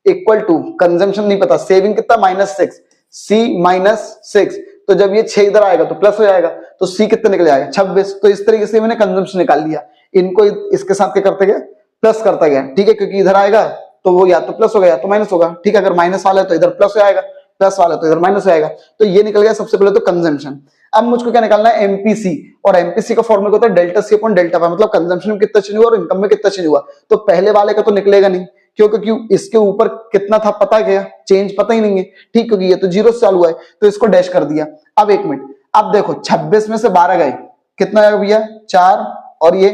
S1: इक्वल टू कंजम्पशन नहीं पता, सेविंग कितना -6, C -6, तो जब ये 6 इधर आएगा तो प्लस हो जाएगा, तो C कितना निकल जाएगा 26। तो इस तरीके से मैंने कंजम्पशन निकाल लिया, इनको इसके साथ क्या करते गए प्लस करता गया। ठीक है, क्योंकि इधर आएगा तो वो या तो प्लस होगा या तो माइनस होगा। ठीक है, अगर माइनस वाला है तो इधर प्लस हो जाएगा, प्लस वाला तो इधर माइनस हो जाएगा। तो ये निकल गया सबसे पहले तो कंजम्पशन। अब मुझको क्या निकालना है एमपीसी, और एमपीसी का फॉर्मूला होता है delta C upon delta Y, मतलब कंजम्पशन में कितना चेंज हुआ और इनकम में कितना चेंज हुआ। तो पहले वाले का तो निकलेगा नहीं, क्यों, क्योंकि इसके ऊपर कितना था पता गया, चेंज पता ही नहीं है। ठीक, क्योंकि ये तो 0 से चालू है तो इसको डैश कर दिया। अब एक मिनट, अब देखो 26 में से 12 गए, कितना आएगा भैया 4, और ये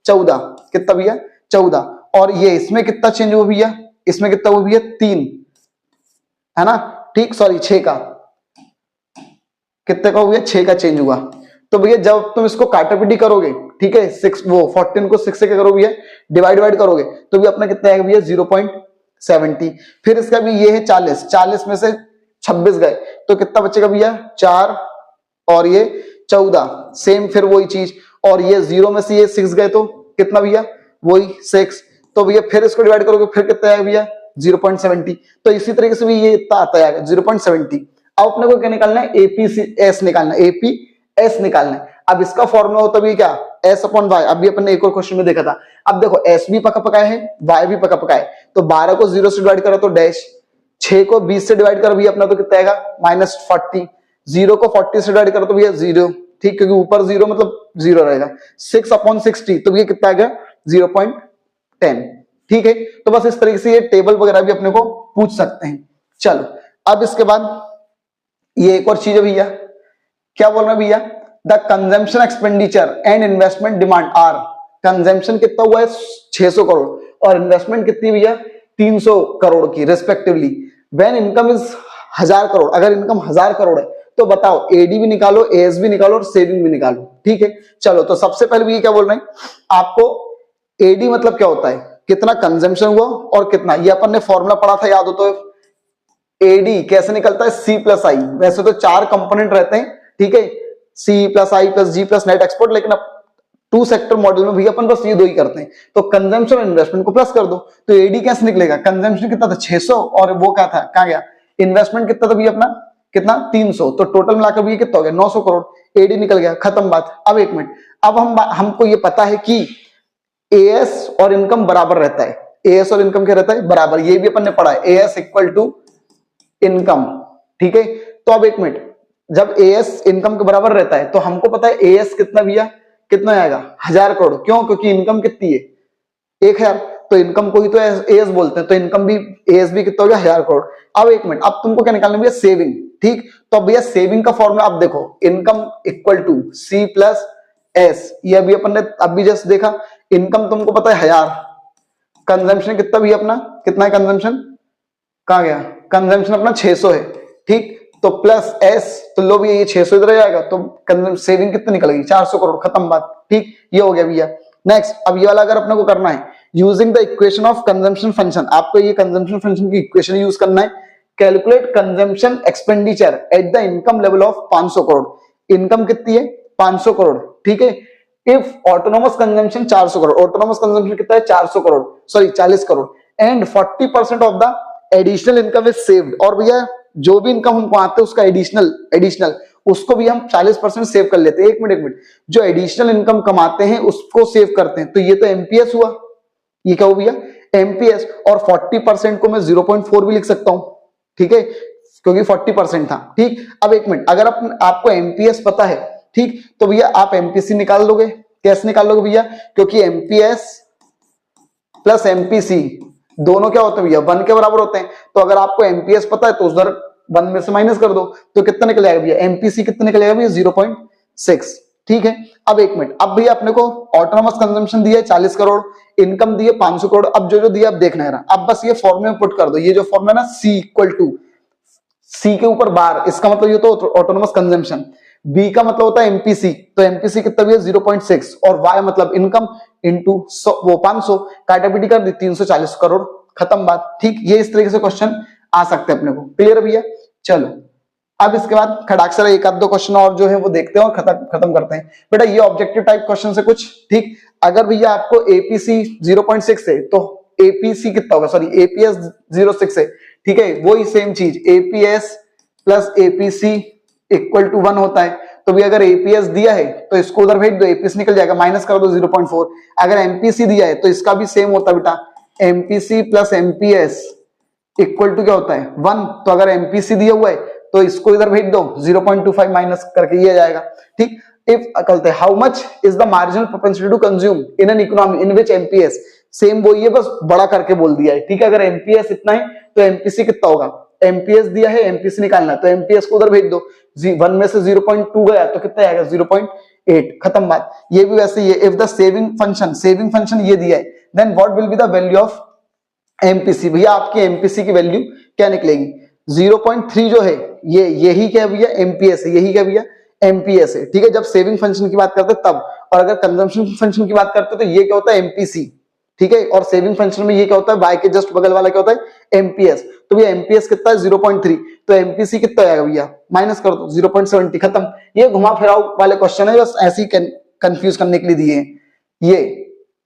S1: 14, कितना भैया 14, और ये इसमें कितना चेंज हुआ भैया, इसमें कितना हुआ भैया 3, है ना। ठीक, सॉरी 6 का, कितने का हुआ 6 का चेंज हुआ। तो भैया जब तुम इसको काटापिटी करोगे, ठीक है, 6 वो 14 को 6 से क्या करोगे भैया डिवाइड करोगे, तो भी अपना कितना आएगा भैया 0.70। फिर इसका भी ये है 40, 40 में से 26 गए तो कितना बचेगा भैया 4, और ये 14, सेम फिर वही चीज, और ये 0 में से ये 6 गए तो कितना भैया वही 6, तो भैया फिर इसको डिवाइड करोगे फिर कितना आएगा भैया 0.70। तो इसी तरीके से भी ये इतना आता है 0.70। अब अपने को क्या निकालना है एपीएस निकालना है, एपीएस निकालना है। अब इसका फॉर्मूला होता भी क्या S/Y, अभी अपन ने एक और क्वेश्चन में देखा था। अब देखो S भी पका पका है, Y भी पका पका है, तो 12 को 0 से डिवाइड करो तो डैश, 6 को 20 से डिवाइड करो भैया अपना तो कितना आएगा -40, 0 को 40 से डिवाइड करो तो भैया 0, ठीक, क्योंकि ऊपर 0 मतलब 0 रहेगा, 6/60 तो भैया कितना आ गया 0.10। ठीक है, तो बस इस तरीके से ये टेबल वगैरह भी अपने को पूछ सकते हैं। चलो अब इसके बाद ये एक और चीज है भैया, क्या बोल रहे हैं भैया, the consumption expenditure and investment demand are, consumption कितना हुआ है 600 करोड़ और इन्वेस्टमेंट कितनी भैया 300 करोड़ की respectively, when income is 1000 crore, अगर इनकम 1000 करोड़ है तो बताओ एडी भी निकालो, एएस भी निकालो और सेविंग भी निकालो। ठीक है, चलो तो सबसे पहले भी ये क्या बोल रहे हैं आपको, एडी मतलब क्या होता है, कितना कंजम्पशन हुआ और कितना, ये अपन ने फॉर्मूला पढ़ा था, याद हो तो, एडी कैसे निकलता है सी प्लस आई, वैसे तो 4 कंपोनेंट रहते हैं, ठीक है, सी प्लस आई प्लस जी प्लस नेट एक्सपोर्ट, लेकिन अब 2 सेक्टर मॉडल में भी अपन बस ये 2 ही करते हैं, तो कंजम्पशन और इन्वेस्टमेंट को प्लस कर दो, तो एडी कैसे निकलेगा, कंजम्पशन कितना था 600 और वो क्या था, कहां गया, इन्वेस्टमेंट कितना था भी अपना, कितना 300, तो टोटल मिलाकर भी कितना हो गया 900 करोड़, एडी निकल गया, खत्म बात। अब एक मिनट, अब हमको ये पता है कि एएस और इनकम बराबर रहता है, एएस और इनकम क्या रहता है बराबर, ये भी अपन ने पढ़ा है, एएस इक्वल टू इनकम, ठीक है। तो अब एक मिनट, जब एएस इनकम के बराबर रहता है तो हमको पता है एएस कितना भैया, कितना आएगा 1000 करोड़, क्यों, क्योंकि इनकम कितनी है 1000, तो इनकम को ही तो एएस बोलते हैं, तो इनकम भी एएस भी कितना हो गया 1000 करोड़। अब एक मिनट, अब तुमको क्या निकालना भैया सेविंग, ठीक, तो अब भैया सेविंग का फॉर्मूला आप देखो, income equal to C plus S, ये अभी अपन ने अभी जस्ट देखा, इनकम तुमको पता है 1000, कंजम्पशन कितना भी अपना, कितना है कंजम्पशन, कहां गया, कंजम्पशन अपना 600 है, ठीक, तो प्लस एस, तो लो भैया ये 600 इधर जाएगा, तो सेविंग कितनी निकल गई 400 करोड़, खत्म बात, ठीक, ये हो गया भैया। नेक्स्ट, अब ये वाला अगर अपने को करना है, using the equation of consumption function, आपको ये कंजम्पशन फंक्शन की इक्वेशन यूज करना है, calculate consumption expenditure at the income level of 500 crore, income कितनी है 500 करोड़, ठीक है, if autonomous consumption 400 crore, autonomous consumption कितना है 400 crore, sorry 40 crore, and 40% of the additional income is saved, और भैया जो भी इनकम हमको आते हैं उसका एडिशनल उसको भी हम 40% सेव कर लेते हैं। एक मिनट, जो एडिशनल इनकम कमाते हैं उसको सेव करते हैं, तो ये तो एमपीएस हुआ, ये क्या हो भैया एमपीएस, और 40% को मैं 0.4 भी लिख सकता हूं, ठीक है, क्योंकि 40% था, ठीक। अब एक मिनट, अगर आपको एमपीएस पता है, ठीक, तो भैया आप एमपीसी निकाल लोगे, कैसे निकाल लोगे भैया, क्योंकि एमपीएस प्लस एमपीसी दोनों क्या होते हैं भैया 1 के बराबर होते हैं, तो अगर आपको एमपीएस पता है तो उधर 1 में से माइनस कर दो, तो कितना निकल जाएगा भैया, एमपीसी कितना निकल जाएगा भैया 0.6, ठीक है। अब एक मिनट, अब भैया अपने को ऑटोनोमस कंजम्पशन दिया है 40 करोड़, इनकम दी है 500 करोड़, अब जो दिया अब देखना है, अब बस ये फॉर्मूले में पुट कर दो, ये जो फॉर्मूला ना सी इक्वल टू, सी के ऊपर बार, इसका मतलब ये तो ऑटोनोमस कंजम्पशन, बी का मतलब होता है एमपीसी, तो एमपीसी कितना भी है 0.6, और वाई मतलब इनकम इनटू वो 500, काटापीटी कर दी 340 करोड़, खत्म बात, ठीक। ये इस तरीके से क्वेश्चन आ सकते हैं अपने को, क्लियर है भैया। चलो अब इसके बाद खड़ाक एक आध 2 क्वेश्चन और जो है वो देखते हैं और खत्म करते हैं। बेटा ये ऑब्जेक्टिव टाइप क्वेश्चन से कुछ, ठीक, अगर भैया आपको एपीसी 0.6 है तो एपीसी कितना होगा, सॉरी एपीएस 0.6 है, ठीक है, वही सेम चीज APS plus APC equal to 1 होता है, तो भी अगर एपीएस दिया है तो इसको उधर भेज दो, एपीएस निकल जाएगा, माइनस कर दो 0.4, अगर एमपीसी दिया है तो इसका भी सेम होता है बेटा, MPC plus MPS equal to क्या होता है 1, तो अगर एमपीसी दिया हुआ है तो इसको इधर भेज दो 0.25 माइनस करके ये जाएगा, ठीक। इफ कहते हैं how much is the marginal propensity to consume in an economy in which MPS, same वो ये बस बड़ा करके बोल दिया है, ठीक है, अगर एमपीएस इतना है तो एमपीसी कितना होगा, एमपीएस दिया है एमपीसी निकालना है, तो एमपीएस को उधर भेज दो, 1 में से 0.2 गया तो कितना आएगा 0.8, खत्म बात। ये भी वैसे ही है, इफ द सेविंग फंक्शन ये दिया है, then what will be the value of MPC, भैया आपकी एमपीसी की वैल्यू क्या निकलेगी 0.3 जो है ये यही क्या भैया एमपीएस है, यही क्या भैया एमपीएस है, ठीक है, जब सेविंग फंक्शन की बात करते हैं तब, और अगर कंजम्पशन फंक्शन की बात करते हैं तो ये क्या होता है एमपीसी, ठीक है, और सेविंग फंक्शन में ये क्या होता है वाई के जस्ट बगल वाला क्या होता है एमपीएस, तो भैया एमपीएस कितना है 0.3, तो एमपीसी कितना आएगा भैया माइनस कर दो 0.70, खत्म। ये घुमा फिराव वाले क्वेश्चन है, बस ऐसे ही कंफ्यूज करने के लिए दिए हैं।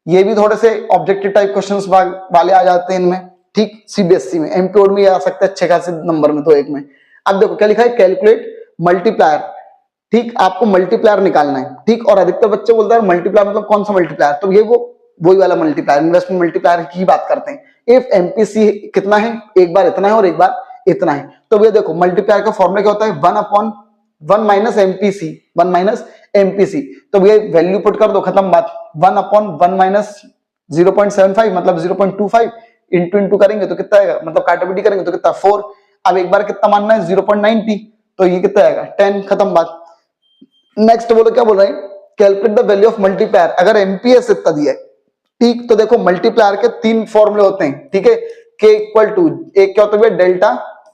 S1: ये भी थोड़े से ऑब्जेक्टिव टाइप क्वेश्चंस वाले आ जाते हैं इनमें, ठीक, सीबीएसई में, एमपी बोर्ड में आ सकता है अच्छे खासे नंबर में, तो एक में। अब देखो क्या लिखा है, कैलकुलेट मल्टीप्लायर, ठीक, आपको मल्टीप्लायर निकालना है, ठीक, और अधिकतर बच्चे बोलते हैं मल्टीप्लायर मतलब कौन सा मल्टीप्लायर, तो ये वही वाला मल्टीप्लायर, इन्वेस्टमेंट मल्टीप्लायर की बात करते हैं। इफ एमपीसी कितना है, एक बार इतना है और एक बार इतना है, तो भैया देखो मल्टीप्लायर का फॉर्मूला क्या होता है 1/1 माइनस एमपीसी, 1 माइनस एमपीसी, तो भैया वैल्यू पुट कर दो, खत्म बात, 1/1 माइनस 0.75 मतलब 0.25, इंटू करेंगे तो कितना आएगा, मतलब काटापीटी करेंगे तो कितना 4, अब एक बार कितना मानना है 0.90, तो ये कितना आएगा 10, खत्म बात। नेक्स्ट बोलो क्या बोल रहे हैं, calculate the value of multiplier, अगर एमपीएस इतना दिया है, ठीक, तो देखो मल्टीप्लायर के 3 फॉर्मूले होते हैं, ठीक है, के इक्वल टू, एक क्या होता है delta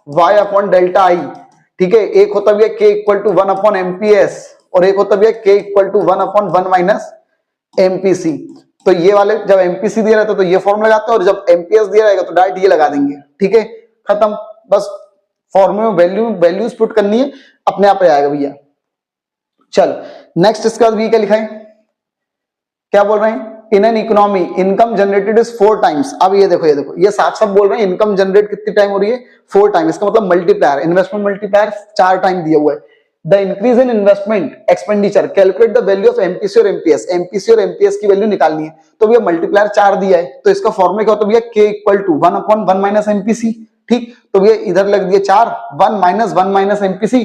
S1: Y upon delta I, ठीक है, एक होता है K equal to 1 upon MPS, और एक होता है K equal to 1 upon 1 minus MPC. तो ये वाले जब एमपीसी दिया रहता है तो ये फॉर्म लगाते हैं, और जब एमपीएस दिया रहेगा तो डायरेक्ट ये लगा देंगे, ठीक है, खत्म। बस फॉर्मूले में वैल्यूज पुट करनी है, अपने आप आ जाएगा भैया। चलो नेक्स्ट, इसके बाद भी क्या लिखा है, क्या बोल रहे हैं, इन an economy income generated is 4 times. अब ये देखो ये साफ साफ बोल रहे हैं इनकम जनरेट कितनी टाइम हो रही है, 4 टाइम। इसका मतलब मल्टीप्लायर, इन्वेस्टमेंट मल्टीप्लायर 4 टाइम दिया हुआ है। The increase in investment expenditure, calculate the value of MPC और एमपीएस, एमपीसी और एमपीएस की वैल्यू निकालनी है। तो भैया मल्टीप्लायर 4 दिया है, तो इसका फॉर्मूला क्या होता है भैया, K equal to 1 upon 1 minus MPC, ठीक। तो भैया इधर लग दिया 4, 1 माइनस एमपीसी,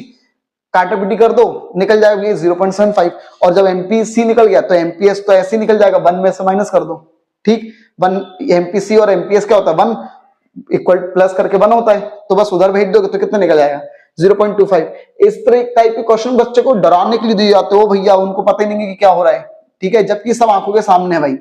S1: काटापिटी कर दो, निकल जाएगा ये 0.75, और जब एमपीसी निकल गया तो एमपीएस तो ऐसे निकल जाएगा, 1 में से माइनस कर दो, ठीक। 1 एमपीसी और एमपीएस क्या होता है, 1 इक्वल प्लस करके 1 होता है, तो बस उधर भेज दोगे तो कितना निकल जाएगा 0.25। इस तरह टाइप के क्वेश्चन बच्चे को डराने के लिए दिए जाते हो भैया, उनको पता ही नहीं है कि क्या हो रहा है, ठीक है, जबकि सब आंखों के सामने है भाई।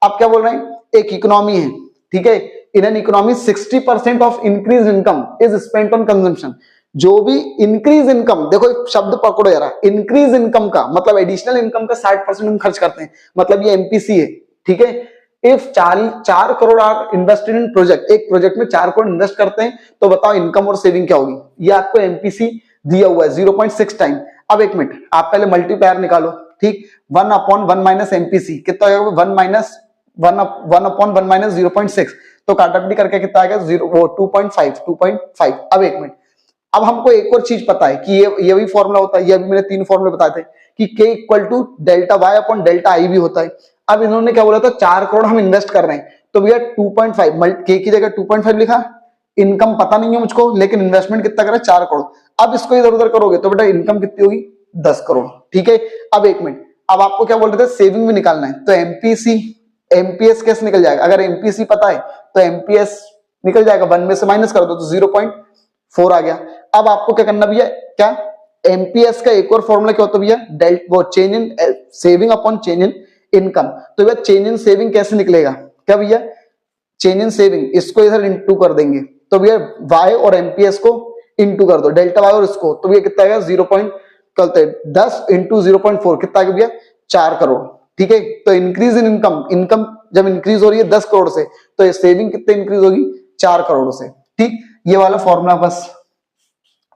S1: अब क्या बोल रहे हैं, एक इकोनॉमी है, ठीक है, इन an economy 60% of increase income is spent on consumption. जो भी इंक्रीज इनकम, देखो एक शब्द पकड़ो यार, इंक्रीज इनकम का मतलब एडिशनल इनकम का 60% हम खर्च करते हैं, मतलब ये एमपीसी है, ठीक है। If 4 crore are invested in project, एक प्रोजेक्ट में 4 करोड़ इन्वेस्ट करते हैं, तो बताओ इनकम और सेविंग क्या होगी। ये आपको एमपीसी दिया हुआ है 0.6 टाइम। अब एक मिनट, आप पहले मल्टीप्लायर निकालो, ठीक, 1 अपॉन 1 माइनस एमपीसी कितना होगा, 1 अपॉन 1 माइनस 0.6, तो काटापिटी करके कितना आएगा 2.5। अब एक मिनट, अब हमको एक और चीज पता है कि ये भी फॉर्मूला होता है, ये अभी मैंने 3 फॉर्मूले बताए थे कि K equal to delta Y upon delta I भी होता है। अब इन्होंने क्या बोला था, 4 करोड़ हम इन्वेस्ट कर रहे हैं, तो भैया 2.5 के की जगह 2.5 लिखा, इनकम पता नहीं है मुझको, लेकिन इन्वेस्टमेंट कितना करा 4 करोड़। अब इसको इधर उधर करोगे तो बेटा इनकम कितनी होगी 10 करोड़, ठीक है। अब एक मिनट, अब आपको क्या बोल रहे थे, सेविंग भी निकालना है, तो एमपीसी एमपीएस कैसे निकल जाएगा, अगर एमपीसी पता है तो एमपीएस निकल जाएगा, 1 में से माइनस कर दो तो 0.4 आ गया। अब आपको क्या करना भैया, क्या एमपीएस का एक और फॉर्मूला क्या होता है भैया, वो change in saving upon change in income. तो भैया चेंज इन सेविंग कैसे निकलेगा, क्या भैया, चेंज इन सेविंग, इसको इधर इंटू कर देंगे, तो भैया वाई और एमपीएस को इंटू कर दो, डेल्टा वाई और इसको, तो भैया कितना आएगा 10 इंटू 0.4 कितना आएगा भैया 4 करोड़, ठीक है। तो इंक्रीज इन इनकम, इनकम जब इंक्रीज हो रही है 10 करोड़ से, तो ये सेविंग कितने इंक्रीज होगी 4 करोड़ से, ठीक। ये वाला फॉर्मूला बस,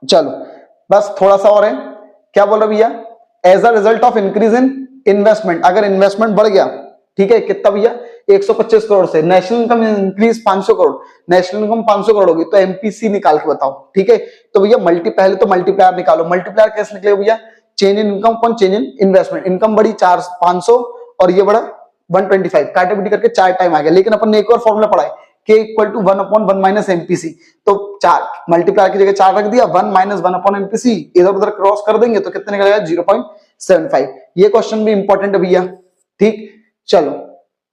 S1: चलो बस थोड़ा सा और है, क्या बोल रहा भैया, as a result of increase in investment, अगर इन्वेस्टमेंट बढ़ गया, ठीक है, कितना भैया 125 करोड़ से, national income increase 500 crore, national income 500 crore होगी, तो एमपीसी निकाल के बताओ, ठीक है। तो भैया पहले तो मल्टीप्लायर निकालो, मल्टीप्लायर कैसे निकलेगा भैया, change in income upon change in investment, income बढ़ी 500 और ये बढ़ा 125, काटापिटी करके 4 टाइम आ गया। लेकिन अपन ने एक और फॉर्मूला पढ़ा है, K equal to 1 upon 1 minus MPC, तो 4 मल्टीप्लायर की जगह 4 रख दिया, 1 माइनस 1 अपॉन एमपीसी, इधर उधर क्रॉस कर देंगे तो कितने निकलेगा 0.75। ये क्वेश्चन भी इंपॉर्टेंट है भैया, ठीक। चलो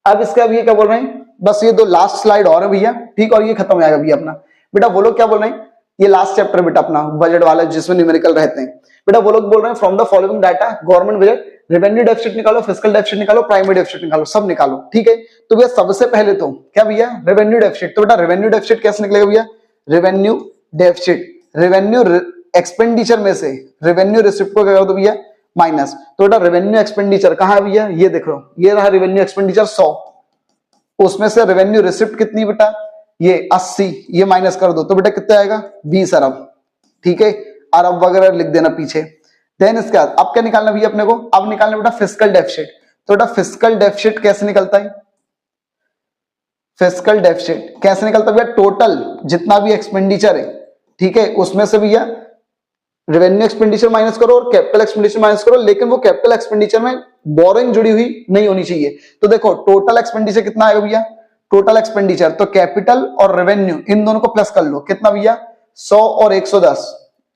S1: अब इसका भी क्या बोल रहे हैं, बस ये 2 लास्ट स्लाइड और है भैया, ठीक, और ये खत्म हो जाएगा भैया अपना। बेटा वो लोग क्या बोल रहे हैं, ये लास्ट चैप्टर बेटा अपना बजट वाला जिसमें न्यूमेरिकल रहते हैं। बेटा वो लोग बोल रहे हैं from the following data government budget, revenue deficit निकालो, फिस्कल डेफिसिट निकालो, प्राइमरी डेफिसिट निकालो, सब निकालो, ठीक है। तो भैया सबसे पहले तो क्या भैया रेवेन्यू डेफिसिट, तो बेटा रेवेन्यू डेफिसिट कैसे निकलेगा भैया, रेवेन्यू डेफिसिट, रेवेन्यू एक्सपेंडिचर में से रेवेन्यू रिसिप्ट को क्या कर दो भैया माइनस, तो बेटा रेवेन्यू एक्सपेंडिचर कहां है भैया, ये देख लो, ये रहा रेवेन्यू एक्सपेंडिचर 100, उसमें से रेवेन्यू रिसिप्ट कितनी बेटा ये 80, ये माइनस कर दो तो बेटा कितना आएगा 20 अरब, ठीक है, अरब वगैरह लिख देना पीछे। देन इसके बाद अब क्या निकालना भैया अपने को, अब निकालना बेटा फिस्कल डेफिसिट, तो बेटा फिस्कल डेफिसिट कैसे निकलता है, फिस्कल डेफिसिट कैसे निकलता है भैया, टोटल जितना भी एक्सपेंडिचर है, ठीक है, उसमें से भैया रेवेन्यू एक्सपेंडिचर माइनस करो और कैपिटल एक्सपेंडिचर माइनस करो, लेकिन वो कैपिटल एक्सपेंडिचर में बोरिंग जुड़ी हुई नहीं होनी चाहिए। तो देखो टोटल एक्सपेंडिचर कितना आएगा भैया, टोटल एक्सपेंडिचर, तो कैपिटल और रेवेन्यू इन दोनों को प्लस कर लो, कितना भैया 100 और 110,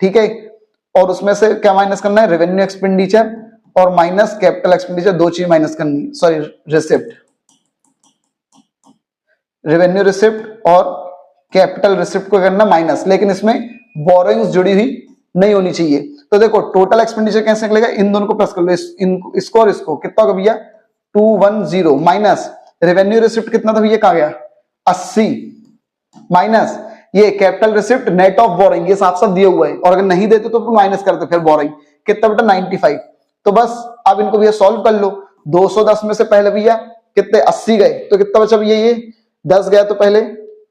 S1: ठीक है, और उसमें से क्या माइनस करना है, रेवेन्यू एक्सपेंडिचर और माइनस कैपिटल एक्सपेंडिचर, 2 चीज माइनस करनी, सॉरी रिसिप्ट, रेवेन्यू रिसिप्ट और कैपिटल रिसिप्ट को करना माइनस, लेकिन इसमें बोरोइंग्स जुड़ी हुई नहीं होनी चाहिए। तो देखो टोटल एक्सपेंडिचर कैसे निकलेगा, इन दोनों को प्लस कर लो, इसको और इसको, कितना होगा भैया 210 माइनस रेवेन्यू रिसिप्ट कितना था भैया, कहा गया 80 माइनस ये capital receipt net of boring, ये साफ साफ दिया हुआ है, और अगर नहीं देते तो माइनस करते फिर बोरिंग, कितना बेटा 95। तो बस अब इनको भैया सॉल्व कर लो। 210 में से पहले भैया कितने 80 गए तो कितना बचा भैया, ये 10 गया तो पहले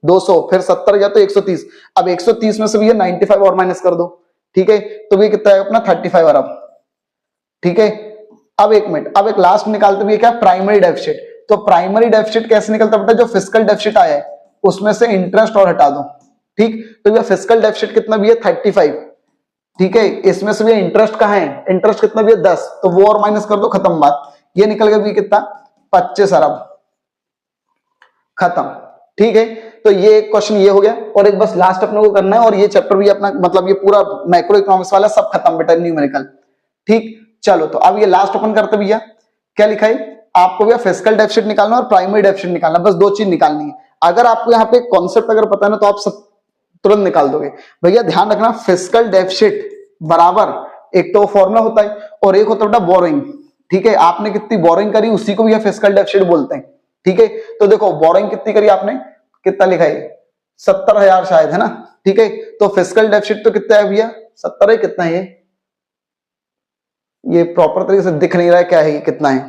S1: 200, फिर 70 गया तो 130, अब 130 में से भैया 95 और माइनस कर दो, ठीक है, तो भैया कितना है अपना 35 अरब, ठीक है। अब एक मिनट, अब एक लास्ट निकालते भैया क्या, प्राइमरी डेफिसिट। तो प्राइमरी डेफिसिट कैसे निकलता बेटा, जो फिस्कल डेफिसिट आया है उसमें से इंटरेस्ट और हटा दो, ठीक। तो भैया फिस्कल डेफिसिट कितना भैया 35, ठीक है, इसमें से भैया इंटरेस्ट कहाँ है, इंटरेस्ट कितना भैया 10, तो वो और माइनस कर दो, खत्म बात। ये निकल गया भैया कितना 25 अरब, खत्म, ठीक है। तो ये एक क्वेश्चन ये हो गया, और एक बस लास्ट अपने को करना है, और ये चैप्टर भी अपना मतलब ये पूरा मैक्रो इकोनॉमिक्स वाला सब खत्म बेटा, न्यूमेरिकल, ठीक। चलो तो अब ये लास्ट ओपन करते भैया, क्या लिखा है आपको भैया, फिस्कल डेफिसिट निकालना और प्राइमरी डेफिसिट निकालना, बस दो चीज निकालनी है। अगर आपको यहाँ पे कॉन्सेप्ट अगर पता है ना तो आप सब तुरंत निकाल दोगे। भैया ध्यान रखना, फिस्कल डेफिसिट बराबर एक तो फॉर्मूला होता है और एक होता है बोरोइंग, ठीक है। आपने कितनी बोरोइंग करी उसी को भैया फिस्कल डेफिसिट बोलते हैं, ठीक है। तो देखो बोरोइंग कितनी करी आपने, कितना लिखा है 70,000 शायद, है ना, ठीक है। तो फिस्कल डेफिसिट तो कितना है भैया 70 है, कितना है ये प्रॉपर तरीके से दिख नहीं रहा है, क्या है ये कितना है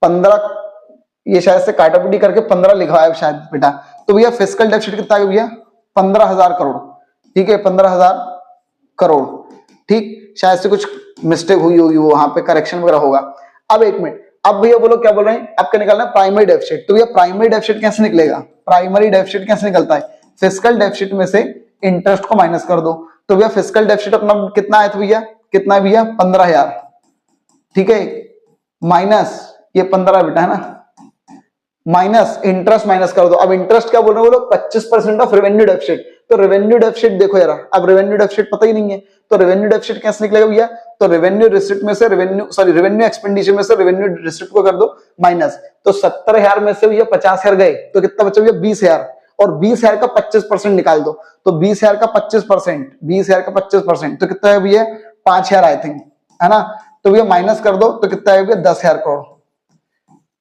S1: 15, ये शायद से काटापीटी करके 15 लिखा है शायद बेटा। तो भैया फिस्कल डेफिसिट कितना है भैया 15,000 करोड़, ठीक है, 15,000 करोड़, ठीक। शायद से कुछ मिस्टेक हुई होगी, वो वहां पे करेक्शन वगैरह होगा। अब एक मिनट, अब भैया बोलो क्या बोल रहे हैं, अब क्या निकालना है प्राइमरी डेफिसिट। तो भैया प्राइमरी डेफिसिट कैसे निकलेगा, प्राइमरी डेफिसिट कैसे निकलता है, फिस्कल डेफिसिट में से इंटरेस्ट को माइनस कर दो। तो भैया फिस्कल डेफिसिट अपना कितना आया था भैया, कितना है भैया 15,000, ठीक है, माइनस ये 15 बेटा, है ना, माइनस इंटरेस्ट माइनस कर दो। अब इंटरेस्ट क्या बोल रहे हैं वो लोग 25% ऑफ रेवेन्यू डेफिसिट। तो रेवेन्यू डेफिसिट देखो यार, अब रेवेन्यू डेफिसिट पता ही नहीं है, तो रेवेन्यू डेफिसिट कैसे निकलेगा भैया, तो रेवेन्यू रिसिप्ट में से रेवेन्यू एक्सपेंडिचर में से रेवेन्यू रिसिप्ट को कर दो माइनस। तो 70,000 में से भैया 50,000 गए तो कितना बचा भैया 20,000, और 20,000 का 25% निकाल दो। तो 20,000 का 25%, 20,000 का 25% तो कितना है भैया 5,000 आई थिंक, है ना। तो भैया माइनस कर दो तो कितना है भैया 10,000 करोड़,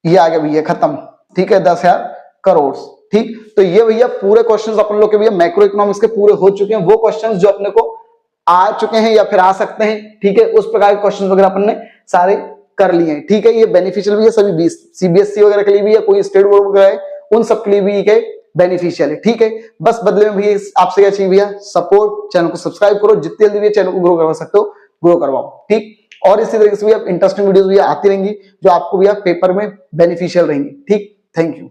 S1: ये आ गया भैया, खत्म, ठीक है, 10,000 करोड़, ठीक। तो ये भैया पूरे क्वेश्चंस अपन लोग के भैया मैक्रो इकोनॉमिक्स के पूरे हो चुके हैं, वो क्वेश्चंस जो अपने को आ चुके हैं या फिर आ सकते हैं, ठीक है, उस प्रकार के क्वेश्चंस वगैरह अपन ने सारे कर लिए हैं, ठीक है। ये बेनिफिशियल भी है सभी सीबीएसई वगैरह के लिए भी है, कोई स्टेट बोर्ड वगैरह है उन सब के लिए भी है बेनिफिशियल है, ठीक है। बस बदले में भैया आपसे क्या चाहिए भैया, सपोर्ट, चैनल को सब्सक्राइब करो, जितनी जल्दी भी चैनल को ग्रो करवा सकते हो ग्रो करवाओ, ठीक। और इसी तरीके से भी आप इंटरेस्टिंग वीडियोस भी आती रहेंगी जो आपको भी पेपर में बेनिफिशियल रहेंगी, ठीक। Thank you.